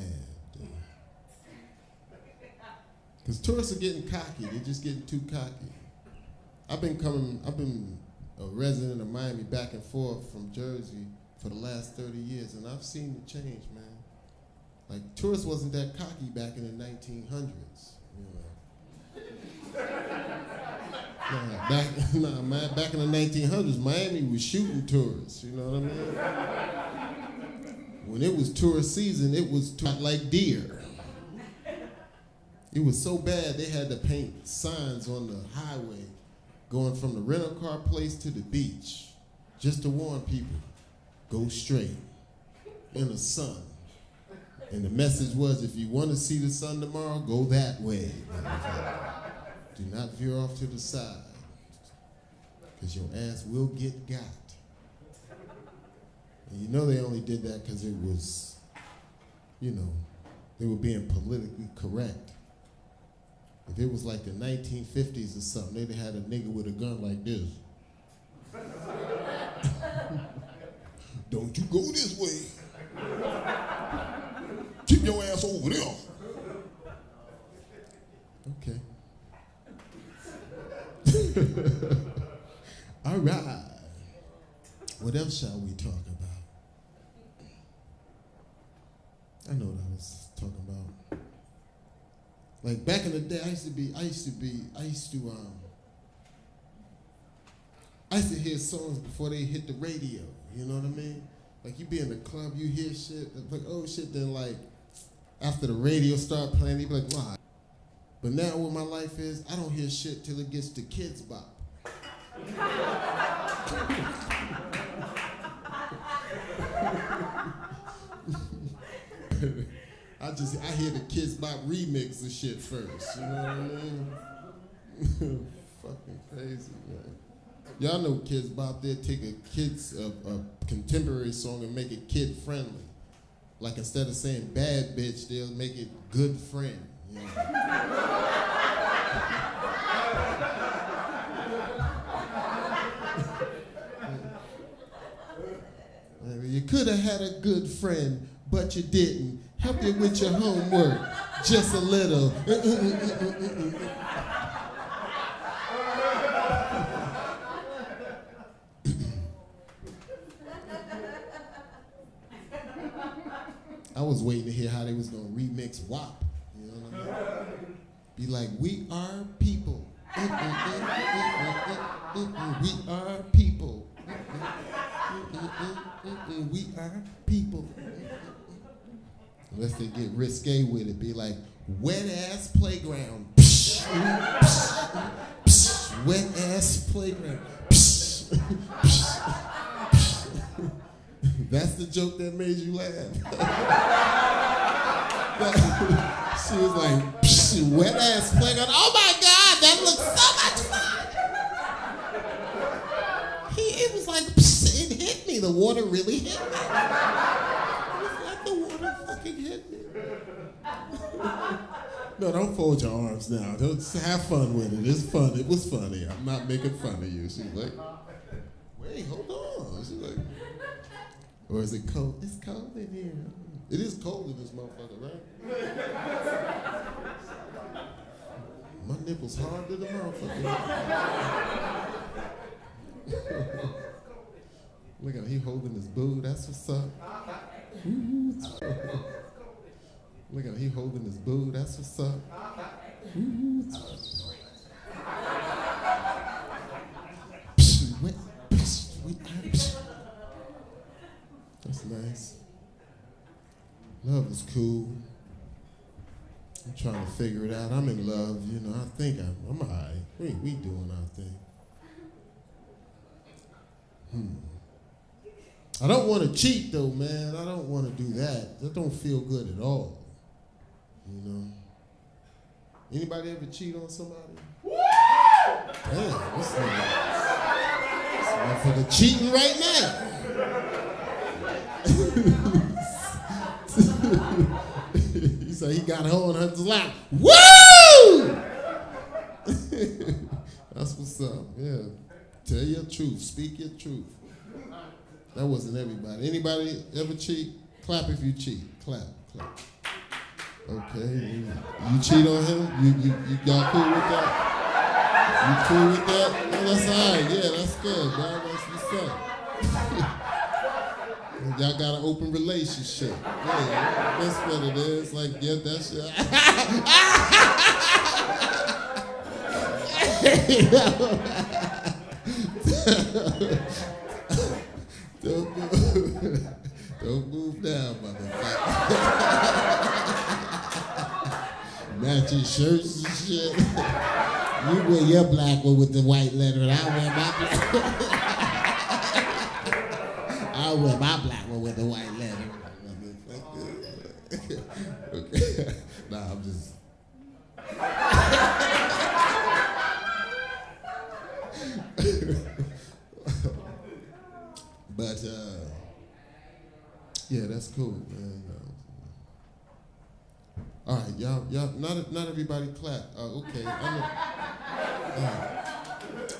[SPEAKER 7] Because tourists are getting cocky. They're just getting too cocky. I've been a resident of Miami back and forth from Jersey for the last 30 years, and I've seen the change, man. Like, tourists wasn't that cocky back in the 1900s, you know. Back in the 1900s, Miami was shooting tourists, you know what I mean? When it was tourist season, it was like deer. It was so bad they had to paint signs on the highway going from the rental car place to the beach just to warn people, go straight in the sun. And the message was, if you want to see the sun tomorrow, go that way. Do not veer off to the side, because your ass will get got. And you know they only did that because it was, you know, they were being politically correct. If it was like the 1950s or something, they'd have had a nigga with a gun like this. Don't you go this way. Keep your ass over there. Okay. All right. What else shall we talk about? I know what I was talking about. Like back in the day, I used to hear songs before they hit the radio. You know what I mean? Like you be in the club, you hear shit, like oh shit. Then like after the radio start playing, you be like, wow. But now what my life is, I don't hear shit till it gets to Kids Bop. I hear the Kids Bop remix of shit first, you know what I mean? Fucking crazy, man. Y'all know Kids Bop, they'll take a contemporary song and make it kid friendly. Like instead of saying bad bitch, they'll make it good friend, you know? You could have had a good friend, but you didn't. Help you with your homework, just a little. I was waiting to hear how they was gonna remix WAP. You know what I mean? Be like, we are people. We are people. We are people. Unless they get risque with it, be like, wet ass playground. Wet ass playground. That's the joke that made you laugh. She was like, wet ass playground. Oh my God, that looks so much fun. It was like, it hit me. The water really hit me. It was like the water fucking hit me. No, don't fold your arms now. Don't have fun with it. It's fun. It was funny. I'm not making fun of you. She's like, wait, hold on. She's like, or is it cold? It's cold in here. It is cold in this motherfucker, right? My nipples hard to the motherfucker. Look at him, he holding his boo. That's what's up. Look at him, he holding his boo. That's what's up. That's nice. Love is cool. I'm trying to figure it out. I'm in love, you know. I think I'm all right. We doing our thing. I don't want to cheat though, man. I don't want to do that. That don't feel good at all. You know? Anybody ever cheat on somebody? Damn, this motherfucker cheating right now. He said he got her on her lap. Woo! That's what's up, yeah. Tell your truth, speak your truth. That wasn't everybody. Anybody ever cheat? Clap if you cheat. Clap, clap. Okay, you cheat on him? Y'all cool with that? You cool with that? Oh, that's all right. Yeah, that's good, man. That's what's up. Y'all got an open relationship. Yeah, that's what it is. Like, yeah, that's your... Don't move down, motherfucker. Matching shirts and shit. You wear your black one with the white letter, and I wear my black one. I wear my black one with the white letter. Okay. Nah, I'm just... But, yeah, that's cool, man. All right, y'all, not everybody clap. Okay,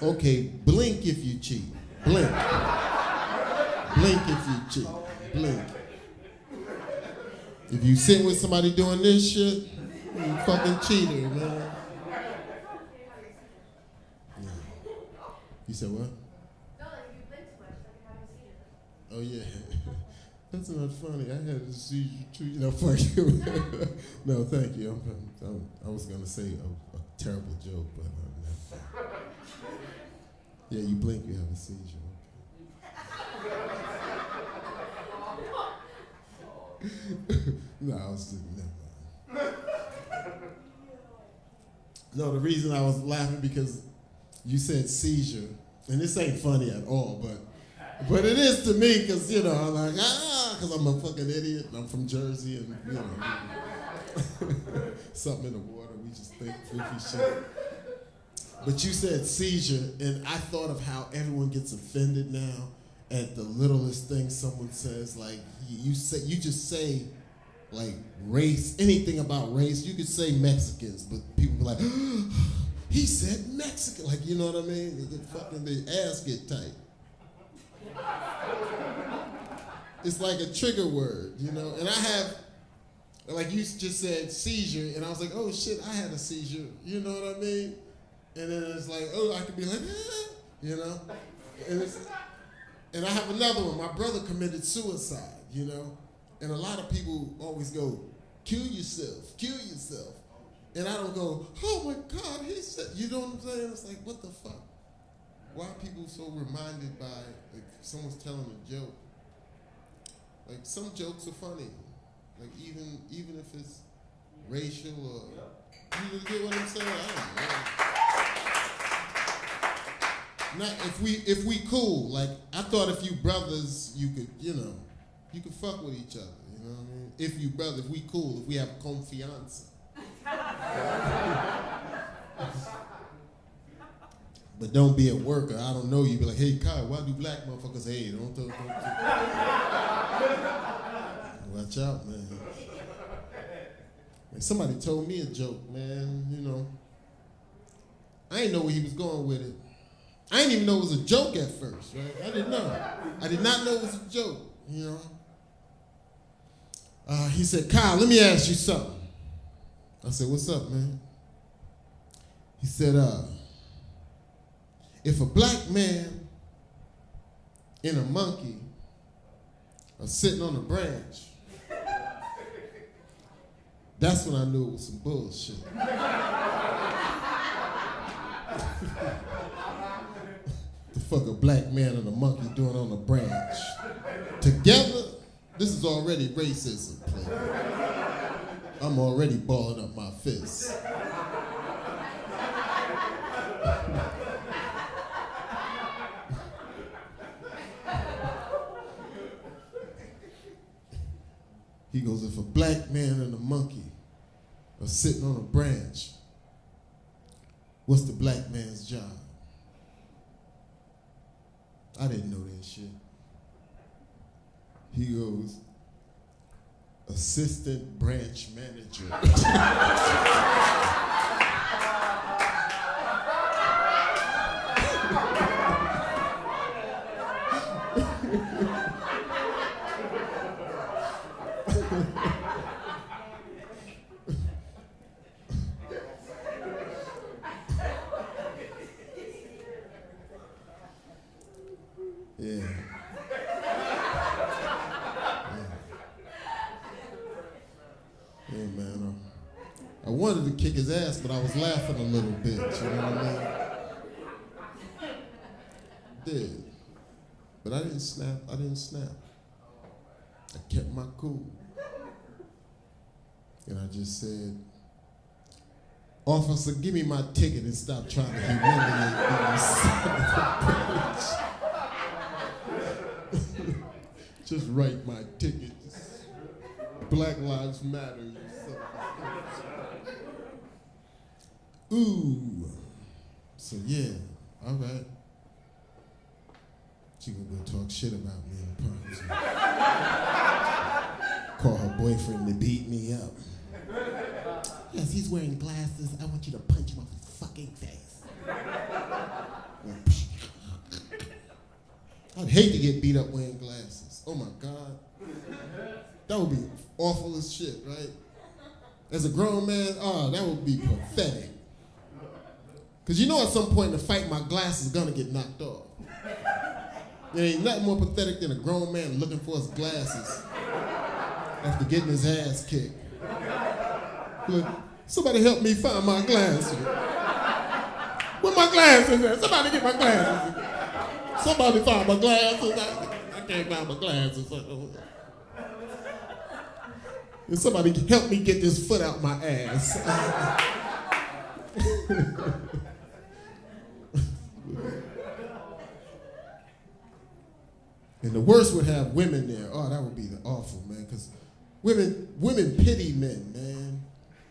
[SPEAKER 7] okay, blink if you cheat. Blink. Blink if you cheat. Blink. If you sit with somebody doing this shit, you fucking cheater, man. Yeah. You said what? Oh yeah, that's not funny. I had to see you too. No, fuck you. No, thank you. I was gonna say a terrible joke, but no. Yeah, you blink, you have a seizure. No, I was thinking that. No, the reason I was laughing because you said seizure, and this ain't funny at all, but it is to me, because, you know, I'm like, because I'm a fucking idiot, and I'm from Jersey, and, you know, something in the water, we just think freaky shit. But you said seizure, and I thought of how everyone gets offended now at the littlest thing someone says. Like, you just say, like, race, anything about race. You could say Mexicans, but people be like, he said Mexican. Like, you know what I mean? They get fucking, their ass get tight. It's like a trigger word, you know? And I have, like you just said, seizure, and I was like, oh shit, I had a seizure, you know what I mean? And then it's like, oh, I could be like, you know? And I have another one. My brother committed suicide, you know? And a lot of people always go, kill yourself, kill yourself. And I don't go, oh my God, he said, you know what I'm saying? It's like, what the fuck? Why are people so reminded by, like, someone's telling a joke? Like, some jokes are funny. Like, even if it's racial or, you get what I'm saying? I don't know. Not if we cool. Like, I thought if you brothers, you could, you know, you could fuck with each other. You know what I mean? If you brother, if we cool, if we have confianza. But don't be a worker. I don't know you. Be like, hey, Kyle, why do black motherfuckers hate? Don't. Watch out, man. Like, somebody told me a joke, man. You know, I didn't know where he was going with it. I didn't even know it was a joke at first, right? I didn't know. I did not know it was a joke, you know. He said, Kyle, let me ask you something. I said, what's up, man? He said, if a black man and a monkey are sitting on a branch, that's when I knew it was some bullshit. The fuck a black man and a monkey doing on a branch? Together, this is already racism. I'm already balling up my fists. He goes, if a black man and a monkey are sitting on a branch, what's the black man's job? I didn't know that shit. He goes, assistant branch manager. Yeah. Yeah, man. I wanted to kick his ass, but I was laughing a little bit. You know what I mean? Did. But I didn't snap. I kept my cool. And I just said, officer, give me my ticket and stop trying to humiliate me. Just write my ticket. Black Lives Matter. Ooh. So yeah, all right. She gonna go talk shit about me, I promise. Call her boyfriend to beat me up. Yes, he's wearing glasses. I want you to punch him off his fucking face. I'd hate to get beat up wearing glasses. Oh my God. That would be awful as shit, right? As a grown man, that would be pathetic. Because you know at some point in the fight, my glass is gonna get knocked off. There ain't nothing more pathetic than a grown man looking for his glasses after getting his ass kicked. Like, somebody help me find my glasses. Where my glasses at? Somebody get my glasses. Somebody find my glasses. I can't find my glasses. And somebody help me get this foot out my ass. And the worst would have women there. Oh, that would be the awful, man. Because women pity men, man.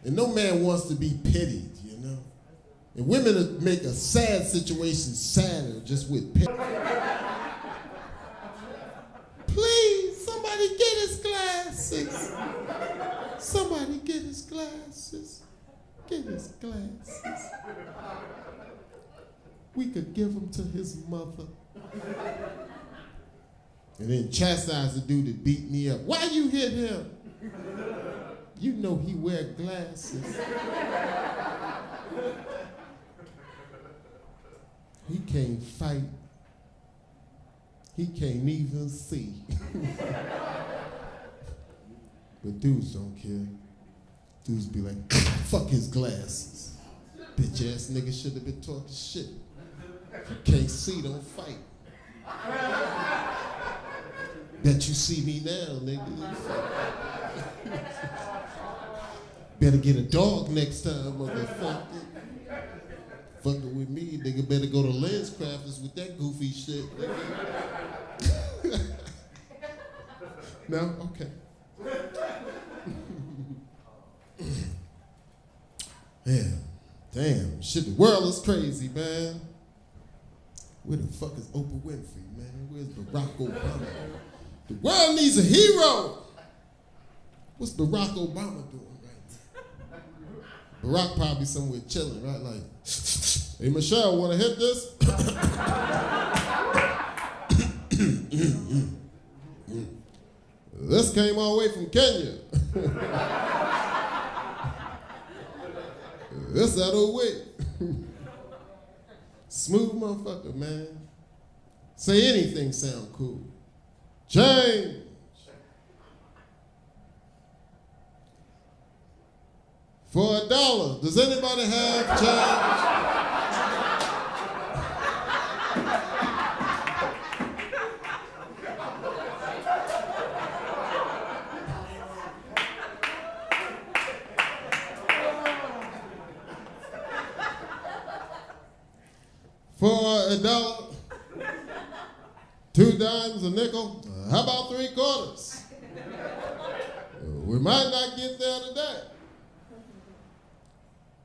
[SPEAKER 7] And no man wants to be pitied, you know. And women make a sad situation sadder just with pity. Please, somebody get his glasses. Somebody get his glasses. Get his glasses. We could give them to his mother. And then chastise the dude that beat me up. Why you hit him? You know he wear glasses. He can't fight. He can't even see. But dudes don't care. Dudes be like, fuck his glasses. Bitch ass nigga should have been talking shit. If you can't see, don't fight. Bet you see me now, nigga. Better get a dog next time, motherfucker. Fucking with me, nigga. Better go to Lens Crafters with that goofy shit, nigga. No? Okay. Yeah. Damn. Shit, the world is crazy, man. Where the fuck is Oprah Winfrey, man? Where's Barack Obama? The world needs a hero. What's Barack Obama doing right now? Barack probably somewhere chilling, right? Like, hey, Michelle, want to hit this? This came all the way from Kenya. This out of the way. Smooth motherfucker, man. Say anything sound cool. Change. For $1, does anybody have change? For $1, 2 dimes, a nickel. How about 3/4? We might not get there today.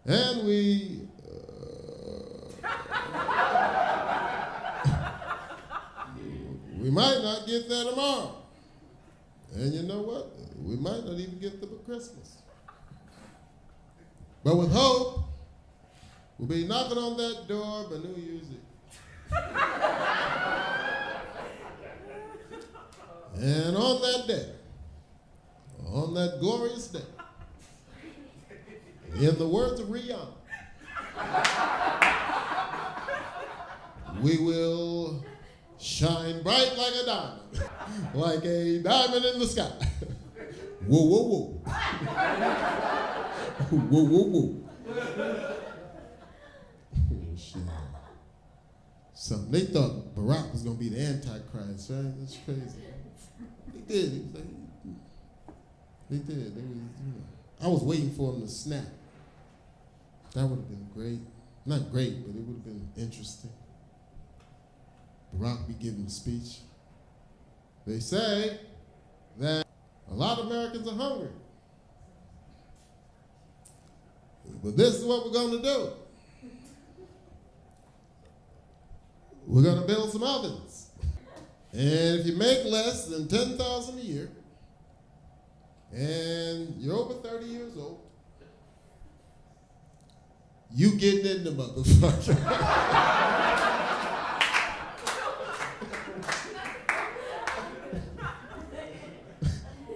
[SPEAKER 7] And we might not get there tomorrow. And you know what? We might not even get there for Christmas. But with hope, we'll be knocking on that door by New Year's Eve. And on that day, on that glorious day, in the words of Rihanna, we will shine bright like a diamond, like a diamond in the sky. Whoa, whoa, whoa. Whoa, whoa, whoa. Oh, shit. So they thought Barack was going to be the Antichrist, right? That's crazy. They did. They did. They was, I was waiting for him to snap. That would have been great. Not great, but it would have been interesting. Barack be giving a speech. They say that a lot of Americans are hungry. But this is what we're going to do. We're going to build some ovens. And if you make less than $10,000 a year, and you're over 30 years old, you getting in the motherfucker.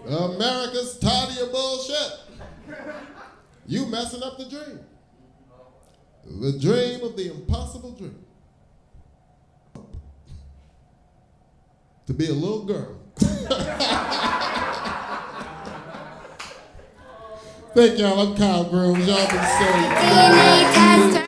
[SPEAKER 7] America's tired of your bullshit. You messing up the dream. The dream of the impossible dream. To be a little girl. Thank y'all. I'm Kyle Grooms. Y'all been saying.